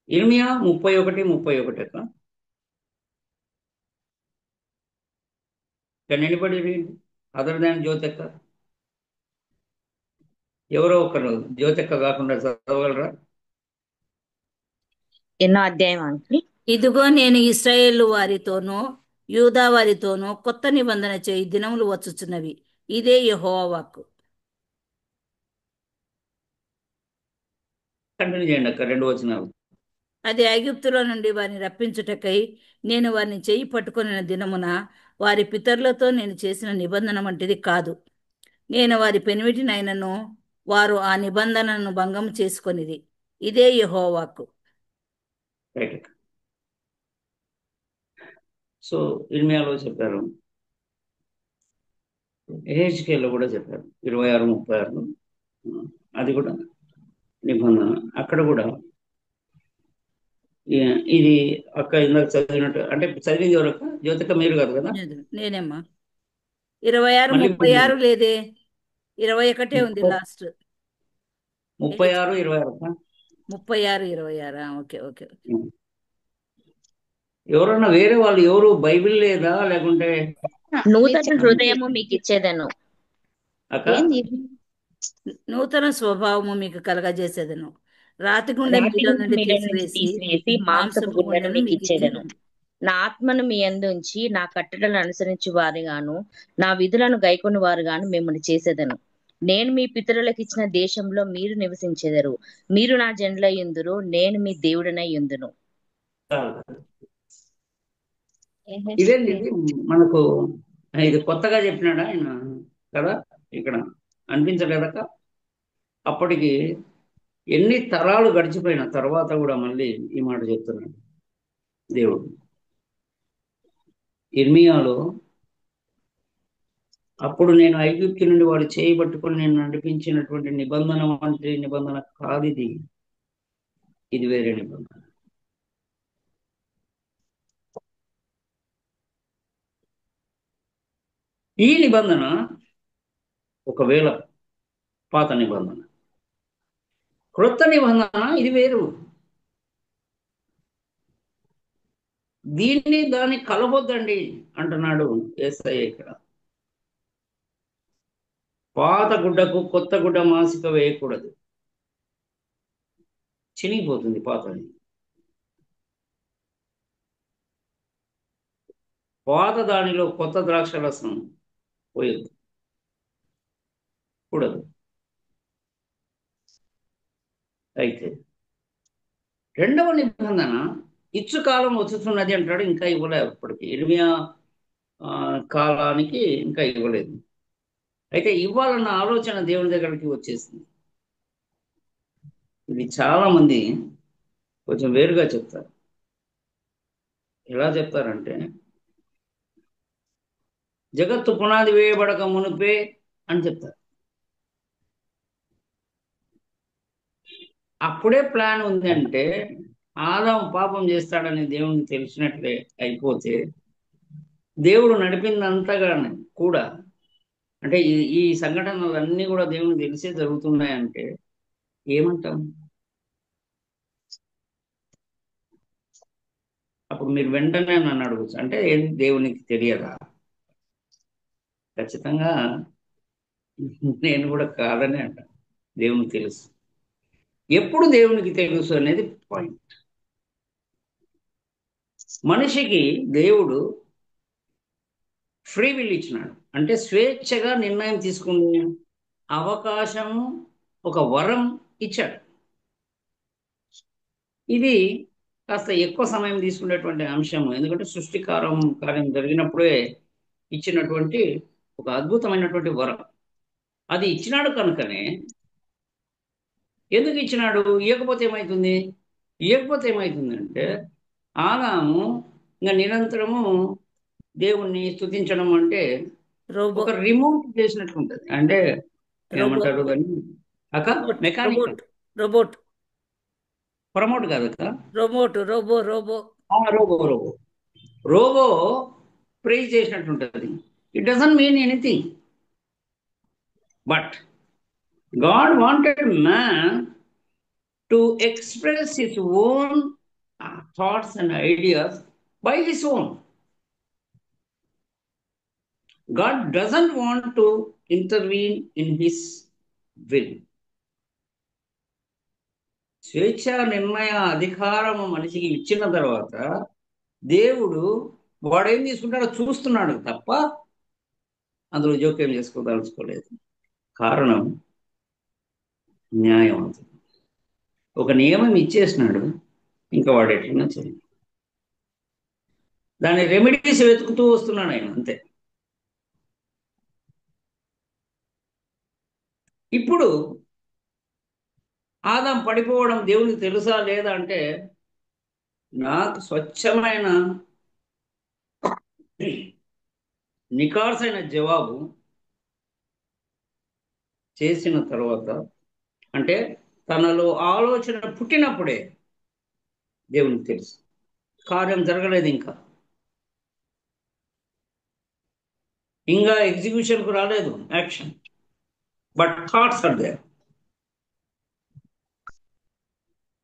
ఇర్మియా 31:31. Can anybody read other than జ్యోతెక్క? ఎవరో ఒకరు జ్యోతెక్క కాకుండా చదవగలరా? ఎన్నో అధ్యాయం అండి? ఇదిగో నేను ఇశ్రాయేలు వారితోనూ యూదా వారితోనూ కొత్త నిబంధన చేయి దినములు వచ్చుచున్నవి, ఇదే యెహోవా వాక్కు. కంటిన్యూ చేయండి అక్క, 2 వచనాలు. అది ఐగుప్తులో నుండి వారిని రప్పించుటకై నేను వారిని చెయ్యి పట్టుకొనిన దినమున వారి పితరులతో నేను చేసిన నిబంధన వంటిది కాదు. నేను వారి పెనిమిటినైనను వారు ఆ నిబంధనను భంగం చేసుకొనిది, ఇదే యెహోవా వాక్కు. సో ఇర్మియాలో చెప్పారు, ఎహెచ్కేల్లో కూడా చెప్పారు 26:36. అది కూడా నిబంధన. అక్కడ కూడా ఇది అక్క ఇందాక చదివినట్టు, అంటే చదివింది ఎవరక్క? జ్యోతిక మీరు కాదు కదా? నేనేమ్మా. 26:36 లేదే, 21 ఉంది లాస్ట్. 36:26. 36:26. Okay okay. ఎవరన్నా వేరే వాళ్ళు ఎవరు బైబిల్ లేదా, లేకుంటే నూతన హృదయము మీకు ఇచ్చేదను, అక్క నూతన స్వభావము మీకు కలగజేసేదను, రాతి గుండె మీలో నుండి తీసివేసి మాంసపు గుండెను మీకు ఇచ్చేదను. నా ఆత్మను మీ యందు ఉంచి నా కట్టడలను అనుసరించి వారిగాను నా విధులను గైకొని వారుగాను మిమ్మల్ని చేసేదను. నేను మీ పితరులకు ఇచ్చిన దేశంలో మీరు నివసించెదరు, మీరు నా జనులై యుందురు, నేను మీ దేవుడనై యుందును. ఇదేంటి మనకు ఇది కొత్తగా చెప్పినాడా ఆయన కదా? ఇక్కడ అనిపించలేదక్క? అప్పటికి ఎన్ని తరాలు గడిచిపోయిన తర్వాత కూడా మళ్ళీ ఈ మాట చెప్తున్నాడు దేవుడు. ఇర్మియాలో అప్పుడు నేను ఐగుప్తు నుండి వాడు చేయబట్టుకొని నేను నడిపించినటువంటి నిబంధన వంటి నిబంధన కాదు ఇది వేరే నిబంధన. ఈ నిబంధన ఒకవేళ పాత నిబంధన. క్రొత్త నిబంధన ఇది వేరు. దీన్ని దాన్ని కలవొద్దండి అంటున్నాడు యేసయ్య ఇక్కడ. పాత గుడ్డకు కొత్త గుడ్డ మాసిక వేయకూడదు, చినిగిపోతుంది పాతది. పాత దానిలో కొత్త ద్రాక్ష రసం పోయొద్దు, కూడదు. అయితే రెండవ నిబంధన ఇచ్చుకాలం వచ్చుతున్నది అంటాడు, ఇంకా ఇవ్వలేదు. అప్పటికి ఇర్మియా కాలానికి ఇంకా ఇవ్వలేదు. అయితే ఇవ్వాలన్న ఆలోచన దేవుని దగ్గరికి వచ్చేసింది. ఇది చాలా మంది కొంచెం వేరుగా చెప్తారు. ఎలా చెప్తారంటే, జగత్తు పునాది వేయబడక మునిపే అని చెప్తారు. అప్పుడే ప్లాన్ ఉంది అంటే ఆదాము పాపం చేస్తాడని దేవునికి తెలిసినట్లే అయిపోతే, దేవుడు నడిపిందంతగానే కూడా అంటే ఈ సంఘటనలన్నీ కూడా దేవునికి తెలిసే జరుగుతున్నాయంటే ఏమంటాం? అప్పుడు మీరు వెంటనే నన్ను అడగచ్చు, అంటే ఏది దేవునికి తెలియదా? ఖచ్చితంగా నేను కూడా కాదని అంటాను. దేవునికి తెలుసు. ఎప్పుడు దేవునికి తెలుసు అనేది పాయింట్. మనిషికి దేవుడు ఫ్రీ విల్ ఇచ్చినాడు, అంటే స్వేచ్ఛగా నిర్ణయం తీసుకునే అవకాశము, ఒక వరం ఇచ్చాడు. ఇది కాస్త ఎక్కువ సమయం తీసుకునేటువంటి అంశము, ఎందుకంటే కార్యం జరిగినప్పుడే ఇచ్చినటువంటి ఒక అద్భుతమైనటువంటి వరం. అది ఇచ్చినాడు కనుకనే, ఎందుకు ఇచ్చినాడు? ఇవ్వకపోతే ఏమవుతుందంటే ఆదాము ఇంకా నిరంతరము దేవుణ్ణి స్తుతించడం అంటే ఒక రిమోట్ చేసినట్టు ఉంటుంది. అంటే ఏమంటారు దాన్ని అక్క? Mechanical robot. ప్రమోట్ కాదు అక్క, రోబో రోబో ప్రేజ్ చేసినట్టు ఉంటుంది. It doesn't mean anything. But God wanted man to express his own thoughts and ideas by his own. God doesn't want to intervene in his will. స్వేచ్ఛ నిర్ణయ అధికారము మనిషికి ఇచ్చిన తర్వాత దేవుడు వాడేం తీసుకుంటాడో చూస్తున్నాడు తప్ప అందులో జోక్యం చేసుకోదలుచుకోలేదు. కారణం న్యాయవంతుడు. ఒక నియమం ఇచ్చేసినాడు, ఇంకా వాడు ఎట్లన్నా చేయండి, దాని రెమెడీస్ వెతుకుతూ వస్తున్నాడు ఆయన, అంతే. ఇప్పుడు ఆదాం పడిపోవడం దేవునికి తెలుసా లేదా అంటే, నాకు స్వచ్ఛమైన నికార్సైన జవాబు చేసిన తర్వాత, అంటే తనలో ఆలోచన పుట్టినప్పుడే దేవునికి తెలుసు. కార్యం జరగలేదు, ఇంకా ఎగ్జిక్యూషన్కు రాలేదు action, but thoughts are there.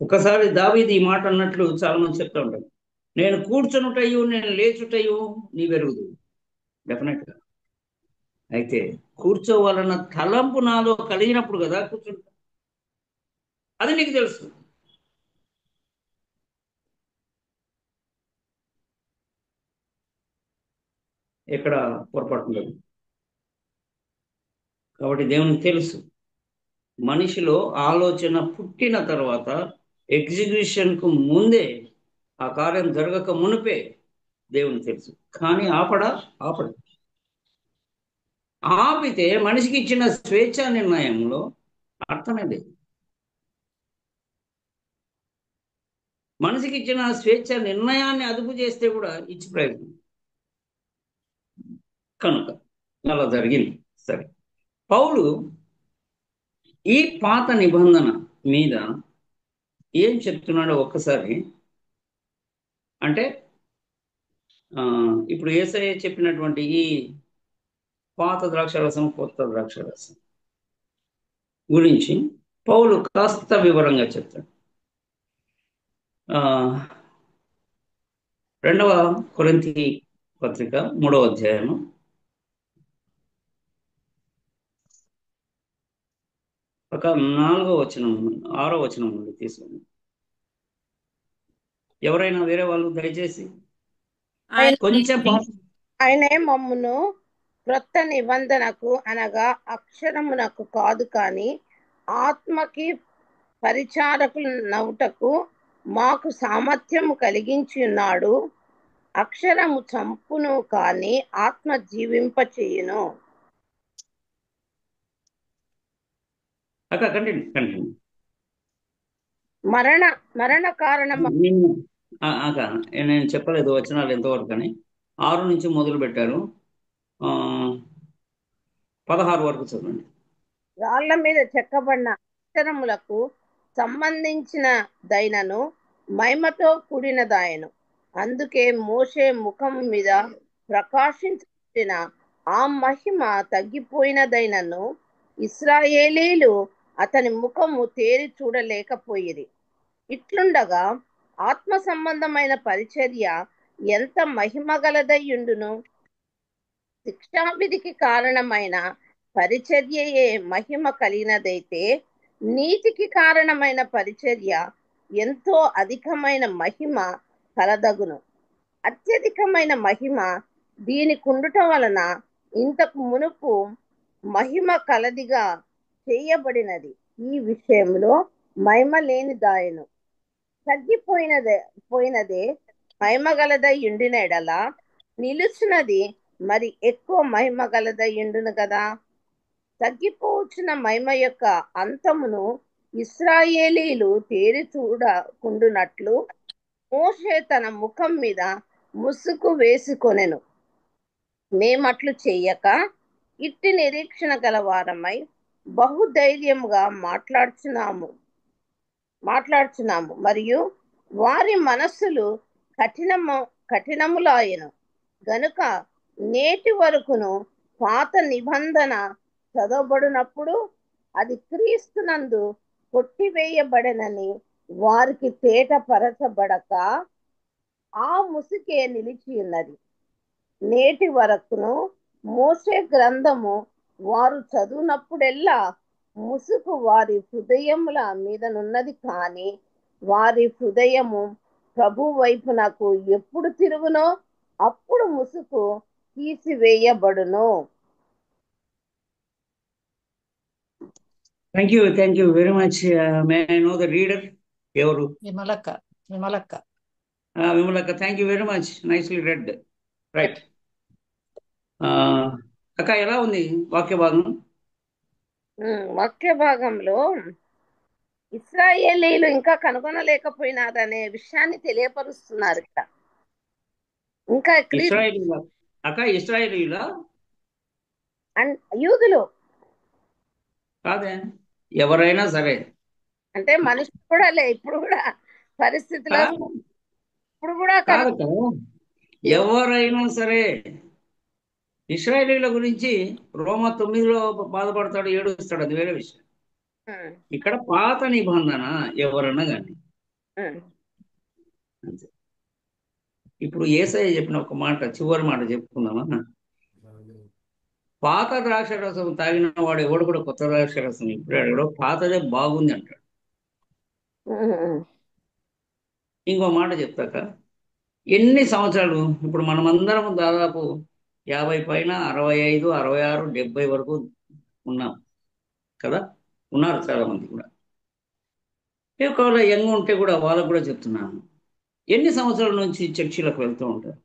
ఒకసారి దావీదు ఈ మాట అన్నట్లు చాలా మంది చెప్తా ఉంటారు, నేను కూర్చునుటయు నేను లేచుటయు నీ వెరుగుదు. డెఫినెట్గా. అయితే కూర్చోవాలన్న తలంపు నాలో కలిగినప్పుడు కదా కూర్చుంటా, అది నీకు తెలుసు. ఎక్కడ పొరపాటు లేదు. కాబట్టి దేవునికి తెలుసు. మనిషిలో ఆలోచన పుట్టిన తర్వాత ఎగ్జిక్యూషన్కు ముందే, ఆ కార్యం జరగక మునిపే దేవునికి తెలుసు. కానీ ఆపడు. ఆపితే మనిషికి ఇచ్చిన స్వేచ్ఛ నిర్ణయంలో అర్థమే లేదు. మనిషికి ఇచ్చిన స్వేచ్ఛ నిర్ణయాన్ని అదుపు చేస్తే కూడా ఇచ్చి ప్రయత్నం, కనుక అలా జరిగింది. సరే, పౌలు ఈ పాత నిబంధన మీద ఏం చెప్తున్నాడో ఒక్కసారి, అంటే ఇప్పుడు యేసయ్య చెప్పినటువంటి ఈ పాత ద్రాక్షరసం, కొత్త ద్రాక్షరసం గురించి పౌలు కాస్త వివరంగా చెప్తాడు. ఆ, 2వ కొరింథీ పత్రిక 3వ అధ్యాయము ఒక 4వ వచనం, 6వ వచనం నుండి తీసుకుని, ఎవరైనా వేరే వాళ్ళు దయచేసి ఆయన కొంచెం ఆయనే మమ్మును క్రొత్త నిబంధనకు అనగా అక్షరమునకు కాదు కాని ఆత్మకి పరిచారకులు నవ్వుటకు మాకు సామర్థ్యము కలిగించి ఉన్నాడు. అక్షరము చంపును కాని ఆత్మ జీవింపచేయును. అక్క కంటిన్యూ. మరణ కారణము అక్క నేను చెప్పలేదు వచనాలు ఎంతవరకు అని. 6 నుంచి మొదలు పెట్టారు, 16 వరకు చదవండి. రాళ్ల మీద చెక్కబడిన అక్షరములకు సంబంధించిన దైనను మహిమతో కూడినదాయను. అందుకే మోషే ముఖము మీద ప్రకాశించిన ఆ మహిమ తగ్గిపోయినదైనను ఇశ్రాయేలీలు అతని ముఖము తేరి చూడలేకపోయిరి. ఇట్లుండగా ఆత్మ సంబంధమైన పరిచర్య ఎంత మహిమ గలదయ్యుండును. శిక్షావిధికి కారణమైన పరిచర్యయే మహిమ కలిగినదైతే నీతికి కారణమైన పరిచర్య ఎంతో అధికమైన మహిమ కలదగును. అత్యధికమైన మహిమ దీనికుండుట వలన ఇంతకు మునుపు మహిమ కలదిగా చేయబడినది ఈ విషయంలో మహిమ లేనిదాయను. పోయినదే మహిమ గలదై ఉండిన ఎడల నిలుచున్నది మరి ఎక్కువ మహిమ గలదై ఉండును కదా. తగ్గిపోవచ్చిన మహిమ యొక్క అంతమును ఇశ్రాయేలీలు తేరి చూడకుండునట్లు మోషే తన ముఖం మీద ముసుగు వేసుకొనెను. మేమట్లు చెయ్యక ఇట్టి నిరీక్షణ గల వారమై బహుధైర్యముగా మాట్లాడుచున్నాము మరియు వారి మనస్సులు కఠినములాయను గనుక నేటి వరకును పాత నిబంధన చదవబడినప్పుడు అది క్రీస్తునందు కొట్టివేయబడనని వారికి తేటపరచబడక ఆ ముసుకే నిలిచి ఉన్నది. నేటి వరకును మోసే గ్రంథము వారు చదువునప్పుడెల్లా ముసుగు వారి హృదయముల మీదనున్నది కాని వారి హృదయము ప్రభు వైపునకు ఎప్పుడు తిరుగునో అప్పుడు ముసుగు తీసివేయబడును. Thank you very much. May I know the reader ఎవరు? విమలక్క. విమలక్క, thank you very much, nicely read. Right అక్క, ఎలా ఉంది వాక్య భాగం? వాక్య భాగంలో ఇశ్రాయేలీలు ఇంకా కనుగొనలేకపోయినారనే విషయాన్ని తెలియపరుస్తున్నారు ఇక్కడ. ఇంకా ఇశ్రాయేలీలా యూదులు కాదే, ఎవరైనా సరే అంటే మనుషులు కూడా ఇప్పుడు కూడా పరిస్థితిలో ఇప్పుడు కూడా కాదు, ఎవరైనా సరే ఇశ్రాయేలీల గురించి రోమా 9లో బాధపడతాడు, ఏడుస్తాడు, అది వేరే విషయం. ఇక్కడ పాత నిబంధన ఎవరన్నా కానీ అంతే. ఇప్పుడు యేసయ్య చెప్పిన ఒక మాట, చివరి మాట చెప్పుకుందామా? పాత ద్రాక్షరసం తాగిన వాడు ఎవడు కూడా కొత్త ద్రాక్షరసం ఇప్పుడు అడగడు, పాతదే బాగుంది అంటాడు. ఇంకో మాట చెప్తాక, ఎన్ని సంవత్సరాలు ఇప్పుడు మనమందరం దాదాపు 50 పైన, 65, 66, 70 వరకు ఉన్నాం కదా. ఉన్నారు చాలా మంది కూడా. ఒకవేళ యంగ్ ఉంటే కూడా వాళ్ళకు కూడా చెప్తున్నాను, ఎన్ని సంవత్సరాల నుంచి చర్చిలకు వెళ్తూ ఉంటారు.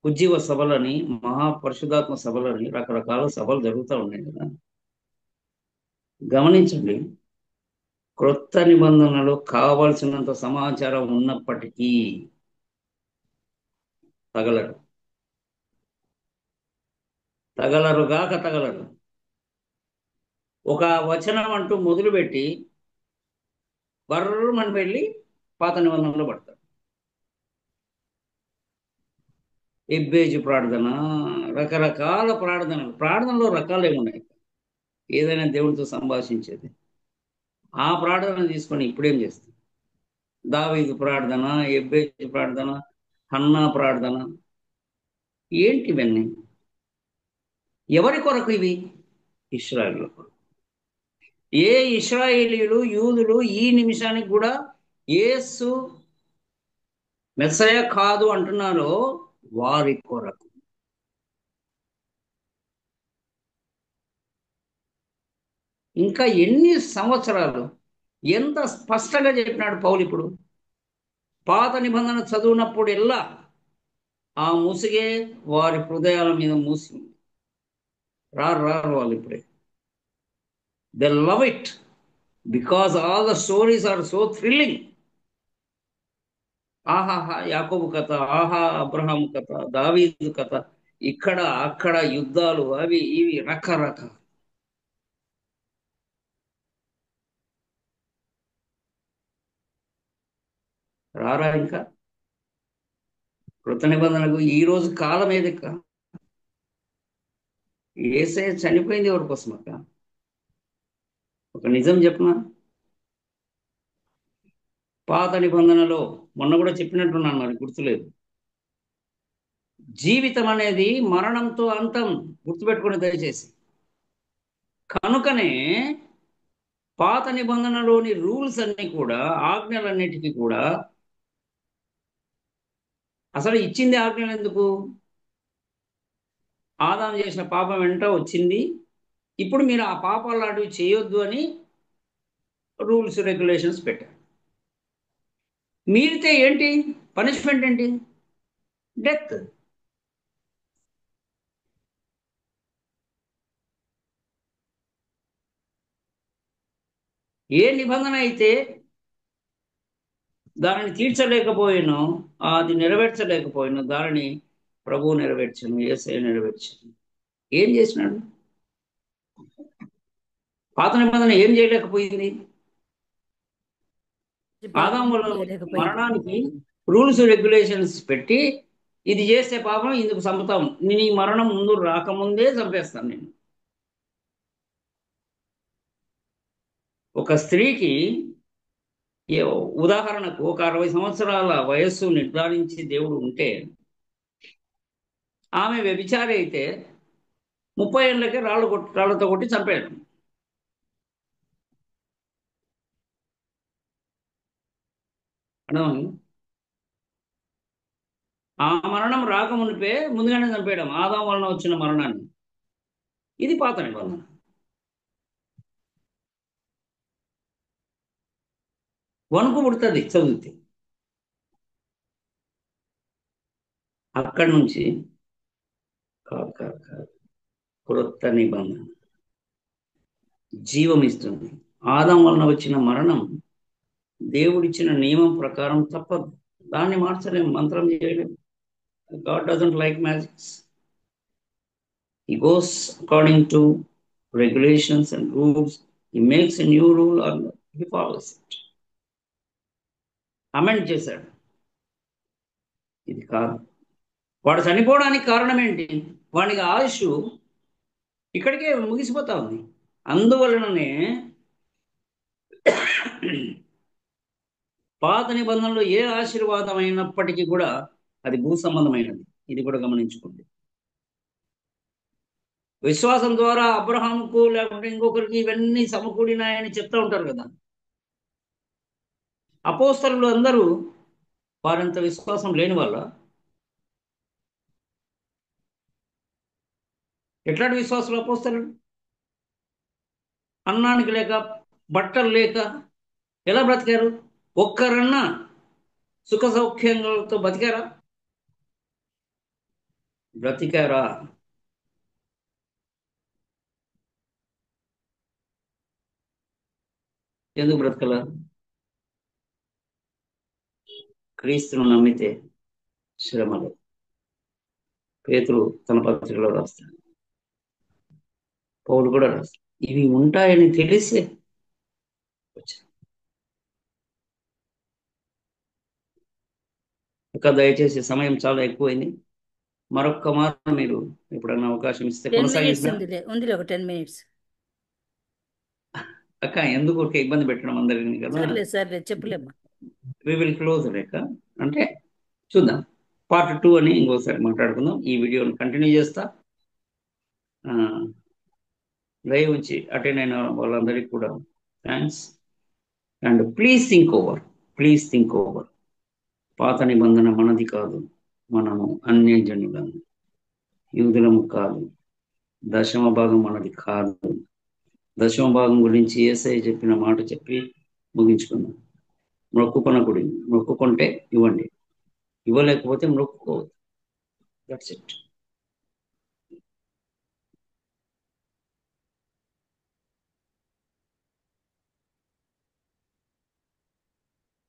ఉజ్జీవ సభలని, మహాపరిశుధాత్మ సభలని, రకరకాల సభలు జరుగుతూ ఉన్నాయి కదా. గమనించండి, క్రొత్త నిబంధనలు కావలసినంత సమాచారం ఉన్నప్పటికీ తగలరు. ఒక వచనం అంటూ మొదలుపెట్టి బర్రమని వెళ్ళి పాత నిబంధనలో పడతారు. ఎబ్బేజు ప్రార్థన, రకరకాల ప్రార్థనలు. ప్రార్థనలో రకాలు ఏమున్నాయి? ఏదైనా దేవుడితో సంభాషించేది. ఆ ప్రార్థన తీసుకొని ఇప్పుడేం చేస్తాం? దావీదు ప్రార్థన, ఎబ్బేజు ప్రార్థన, హన్నా ప్రార్థన, ఏంటి ఇవన్నీ? ఎవరి కొరకు ఇవి? ఇశ్రాయేలు కొరకు. ఏ ఇశ్రాయేలీయులు, యూదులు ఈ నిమిషానికి కూడా యేసు మెస్సయ కాదు అంటున్నారో వారి కొరకు. ఇంకా ఎన్ని సంవత్సరాలు, ఎంత స్పష్టంగా చెప్పినాడు పౌలు. ఇప్పుడు పాత నిబంధన చదువునప్పుడు ఎల్లా ఆ ముసిగే వారి హృదయాల మీద మూసి రారు వాళ్ళు ఇప్పుడే. They love it because all the stories are so thrilling. ఆహాహా యాకోబు కథ, ఆహా అబ్రహాము కథ, దావీదు కథ, ఇక్కడ అక్కడ యుద్ధాలు, అవి ఇవి రకరకాల. రారా ఇంకా కృత నిబంధనకు ఈ రోజు కాలం ఏదక్క? ఏసే చనిపోయింది ఎవరి కోసం అక్క? ఒక నిజం చెప్పనా? పాత నిబంధనలో మొన్న కూడా చెప్పినట్టున్నాను, మరి గుర్తులేదు. జీవితం అనేది మరణంతో అంతం, గుర్తుపెట్టుకుని దయచేసి. కనుకనే పాత నిబంధనలోని రూల్స్ అన్ని కూడా, ఆజ్ఞలన్నిటికీ కూడా అసలు ఇచ్చింది ఆజ్ఞలు ఎందుకు? ఆదాము చేసిన పాపం వెంట వచ్చింది. ఇప్పుడు మీరు ఆ పాపాలు లాంటివి చేయొద్దు అని రూల్స్ రెగ్యులేషన్స్ పెట్టారు. మీరితే ఏంటి పనిష్మెంట్? ఏంటి? డెత్. ఏ నిబంధన అయితే దానిని తీర్చలేకపోయినో, అది నెరవేర్చలేకపోయినో, దానిని ప్రభువు నెరవేర్చను, యేసయ్య నెరవేర్చను. ఏం చేసినాడు? పాత నిబంధన ఏం చేయలేకపోయింది? ఆదాము వల్ల చేయలేకపోయింది. మరణానికి రూల్స్ రెగ్యులేషన్స్ పెట్టి, ఇది చేస్తే పాపం ఇందుకు చంపుతాం, నీ మరణం ముందు రాకముందే చంపేస్తాను నేను. ఒక స్త్రీకి ఉదాహరణకు ఒక 60 సంవత్సరాల వయస్సు నిర్ధారించి దేవుడు ఉంటే, ఆమె వ్యభిచారి అయితే 30 ఏళ్ళకే రాళ్లతో కొట్టి చంపాడు. అర్థమైంది? ఆ మరణం రాకమునిపే ముందుగానే చంపేయడం, ఆదాం వలన వచ్చిన మరణాన్ని. ఇది పాత నిబంధన. వణుకు పుడుతుంది చదివితే. అక్కడి నుంచి కాదు కాదు కాదు, క్రొత్త నిబంధన జీవం ఇస్తుంది. ఆదాం వలన వచ్చిన మరణం దేవుడిచ్చిన నియమం ప్రకారం తప్పదు. దాన్ని మార్చలేము, మంత్రం చేయలేము. God doesn't like magics. He goes according to regulations and rules. He makes a new rule or he follows it. Amend చేశాడు. ఇది కాదు. వాడు చనిపోవడానికి కారణం ఏంటి? వాడికి ఆయుష్ ఇక్కడికే ముగిసిపోతా ఉంది. అందువలననే పాత నిబంధనలో ఏ ఆశీర్వాదం అయినప్పటికీ కూడా అది భూ సంబంధమైనది. ఇది కూడా గమనించుకోండి. విశ్వాసం ద్వారా అబ్రహాముకు లేకుంటే ఇంకొకరికి ఇవన్నీ సమకూడినాయని చెప్తా ఉంటారు కదా. అపోస్తలులు అందరూ వారంత విశ్వాసం లేని వాళ్ళ? ఎట్లాంటి విశ్వాసులు అపోస్తలులు? అన్నానికి లేక, బట్టలు లేక ఎలా బ్రతికారు? ఒక్కరన్నా సుఖ సౌఖ్యంతో బతికారా? బ్రతికారా? ఎందుకు బ్రతకలా? క్రీస్తును నమ్మితే శ్రమలు. పేతురు తన పత్రికలో రాస్తాడు, పౌలు కూడా రాస్తాడు. ఇవి ఉంటాయని తెలిసే వచ్చారు. ఇంకా దయచేసి, సమయం చాలా ఎక్కువైంది. మరొక్క మారు మీరు ఎప్పుడన్నా అవకాశం ఇస్తే 10 minutes కొనసాగిద్దాం. ఉందిలే ఒక 10 minutes. అక్క ఎందుకు ఊరికే ఇబ్బంది పెట్టడం అందరినీ కదా. సర్లే చెప్పులేమ్మా. వి విల్ క్లోజ్ రేఖ. అంటే చూద్దాం, పార్ట్ 2 అని ఇంకోసారి మాట్లాడుకుందాం. ఈ వీడియోని కంటిన్యూ చేస్తా. లైవ్ ఉంచి అటెండ్ అయిన వాళ్ళందరికీ కూడా thanks. And please think over. పాత నిబంధన మనది కాదు, మనము అన్యజనులము, యూదులము కాదు. దశమ భాగం మనది కాదు. దశమ భాగం గురించి యేసయ్య చెప్పిన మాట చెప్పి ముగించుకుందాం. మొక్కుకొనకుడి, మొక్కుకుంటే ఇవ్వండి, ఇవ్వలేకపోతే మొక్కుకోవద్దు. That's it.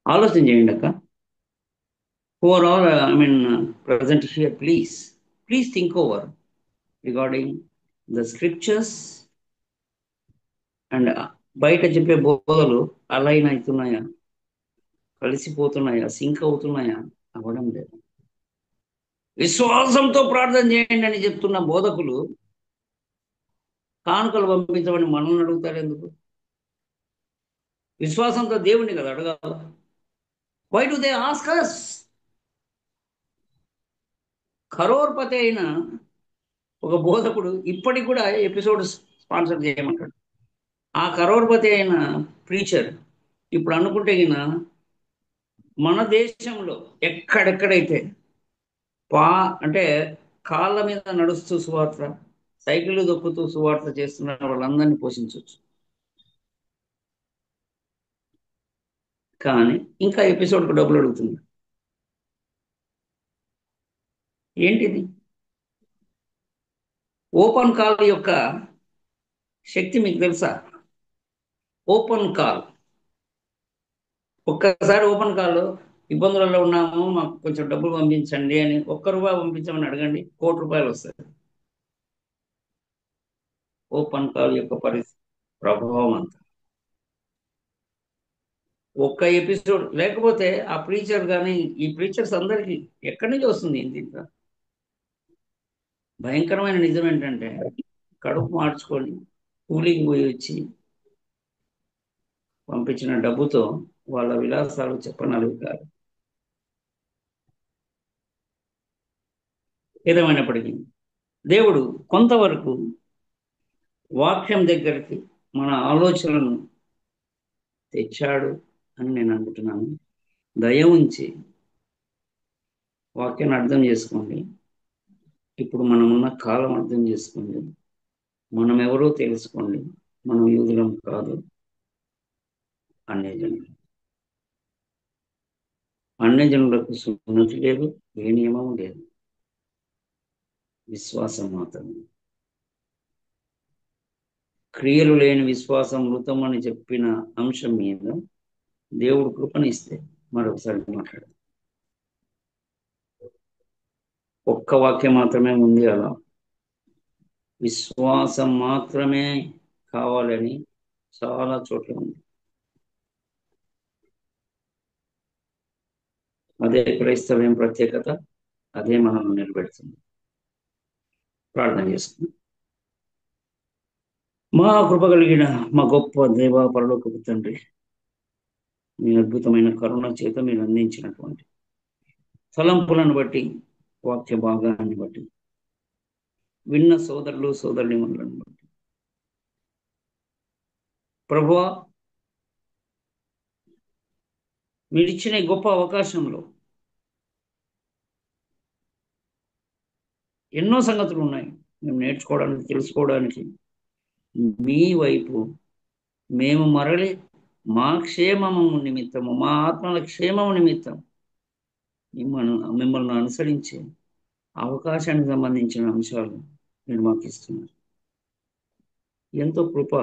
ఆలోచన చేయండి అక్క. who are all present here, please think over regarding the scriptures and బయట చెప్పే బోధలు అలైన్ అవుతున్నాయా, కలిసిపోతున్నాయా, సింక్ అవుతున్నాయా? అవ్వడం లేదు. విశ్వాసంతో ప్రార్థన చేయండి అని చెప్తున్న బోధకులు కానుకలు పంపించమని మనల్ని అడుగుతారు ఎందుకు? విశ్వాసంతో దేవుణ్ణి కదా అడగాల. Why do they ask us? Crorepati అయిన ఒక బోధకుడు ఇప్పటికి కూడా ఎపిసోడ్ స్పాన్సర్ చేయమంటాడు. ఆ కరోర్పతి అయిన ప్రీచర్ ఇప్పుడు అనుకుంటే గిన మన దేశంలో ఎక్కడెక్కడైతే అంటే కాళ్ళ మీద నడుస్తూ సువార్త, సైకిల్ దొక్కుతూ సువార్త చేస్తున్న వాళ్ళందరినీ పోషించవచ్చు. కానీ ఇంకా ఎపిసోడ్కు డబ్బులు అడుగుతుంది. ఏంటిది? ఓపెన్ కాల్ యొక్క శక్తి మీకు తెలుసా? ఓపెన్ కాల్, ఒక్కసారి ఓపెన్ కాల్ ఇబ్బందులలో ఉన్నాము, మాకు కొంచెం డబ్బులు పంపించండి అని ₹1 పంపించమని అడగండి, ₹1,00,00,000 వస్తుంది. ఓపెన్ కాల్ యొక్క ప్రభావం అంతా ఒక్క ఎపిసోడ్ లేకపోతే ఆ ప్రీచర్ కానీ, ఈ ప్రీచర్స్ అందరికీ ఎక్కడి నుంచి వస్తుంది? ఇంత భయంకరమైన నిజం ఏంటంటే కడుపు మార్చుకొని కూలింగ్ పోయి వచ్చి పంపించిన డబ్బుతో వాళ్ళ విలాసాలు చెప్పనలుగు కాదు. ఏదేమైనప్పటికీ దేవుడు కొంతవరకు వాక్యం దగ్గరికి మన ఆలోచనలను తెచ్చాడు అని నేను అనుకుంటున్నాను. దయ ఉంచి వాక్యాన్ని అర్థం చేసుకోండి. ఇప్పుడు మనం ఉన్న కాలం అర్థం చేసుకోండి. మనం ఎవరో తెలుసుకోండి. మనం యూదులం కాదు, అన్యజనులు. అన్యజనులకు సున్నతి లేదు, ఏ నియమం లేదు, విశ్వాసం మాత్రమే. క్రియలు లేని విశ్వాసం మృతం అని చెప్పిన అంశం మీద దేవుడు కృపనిస్తే మరొకసారి మాట్లాడు. ఒక్క వాక్యం మాత్రమే ఉంది అలా. విశ్వాసం మాత్రమే కావాలని చాలా చోట్ల ఉంది. అదే క్రైస్తవ్యం ప్రత్యేకత, అదే మనల్ని నిలబెడుతుంది. ప్రార్థన చేసుకుందాం. మా కృప కలిగిన మా గొప్ప దేవ పరలోకపు తండ్రి, మీ అద్భుతమైన కరుణ చేత మీరు అందించినటువంటి తలంపులను బట్టి, వాక్య భాగాన్ని బట్టి, విన్న సోదరులు సోదరునిమణులను బట్టి ప్రభువా, మీరిచ్చిన గొప్ప అవకాశంలో ఎన్నో సంగతులు ఉన్నాయి మేము నేర్చుకోవడానికి, తెలుసుకోవడానికి. మీ వైపు మేము మరలి మా క్షేమము నిమిత్తము, మా ఆత్మల క్షేమము నిమిత్తం మిమ్మల్ని అనుసరించే అవకాశానికి సంబంధించిన అంశాలు మీరు మాకు ఇస్తున్నారు. ఎంతో కృప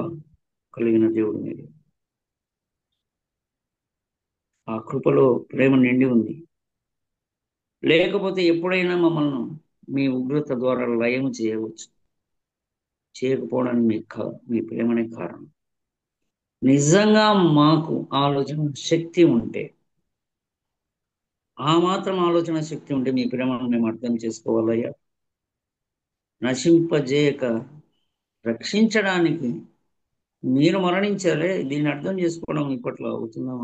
కలిగిన దేవుడు మీరు. ఆ కృపలో ప్రేమ నిండి ఉంది. లేకపోతే ఎప్పుడైనా మమ్మల్ని మీ ఉగ్రత ద్వారా లయం చేయవచ్చు. చేయకపోవడానికి మీ ప్రేమనే కారణం. నిజంగా మాకు ఆలోచన శక్తి ఉంటే, ఆ మాత్రం ఆలోచన శక్తి ఉంటే మీ ప్రేమను మేము అర్థం చేసుకోవాలయ్యా. నశింపజేయక రక్షించడానికి మీరు మరణించాలే. దీన్ని అర్థం చేసుకోవడం ఇప్పట్లో అవుతుందా?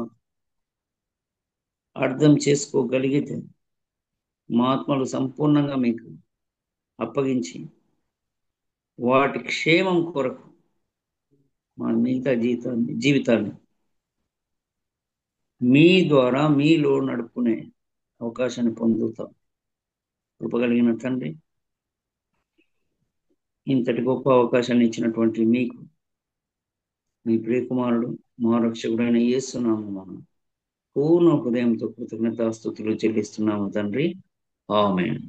అర్థం చేసుకోగలిగితే మా ఆత్మలు సంపూర్ణంగా మీకు అప్పగించి వాటి క్షేమం కొరకు మా మిగతా జీవితాన్ని మీ ద్వారా మీలో నడుపుకునే అవకాశాన్ని పొందుతాం. కృపగలిగిన తండ్రి, ఇంతటి గొప్ప అవకాశాన్ని ఇచ్చినటువంటి మీకు మీ ప్రియకుమారుడు మా రక్షకుడైన యేసునామమున పూర్ణ హృదయంతో కృతజ్ఞతాస్తుతులు చెల్లిస్తున్నాము తండ్రి. ఆమేన్.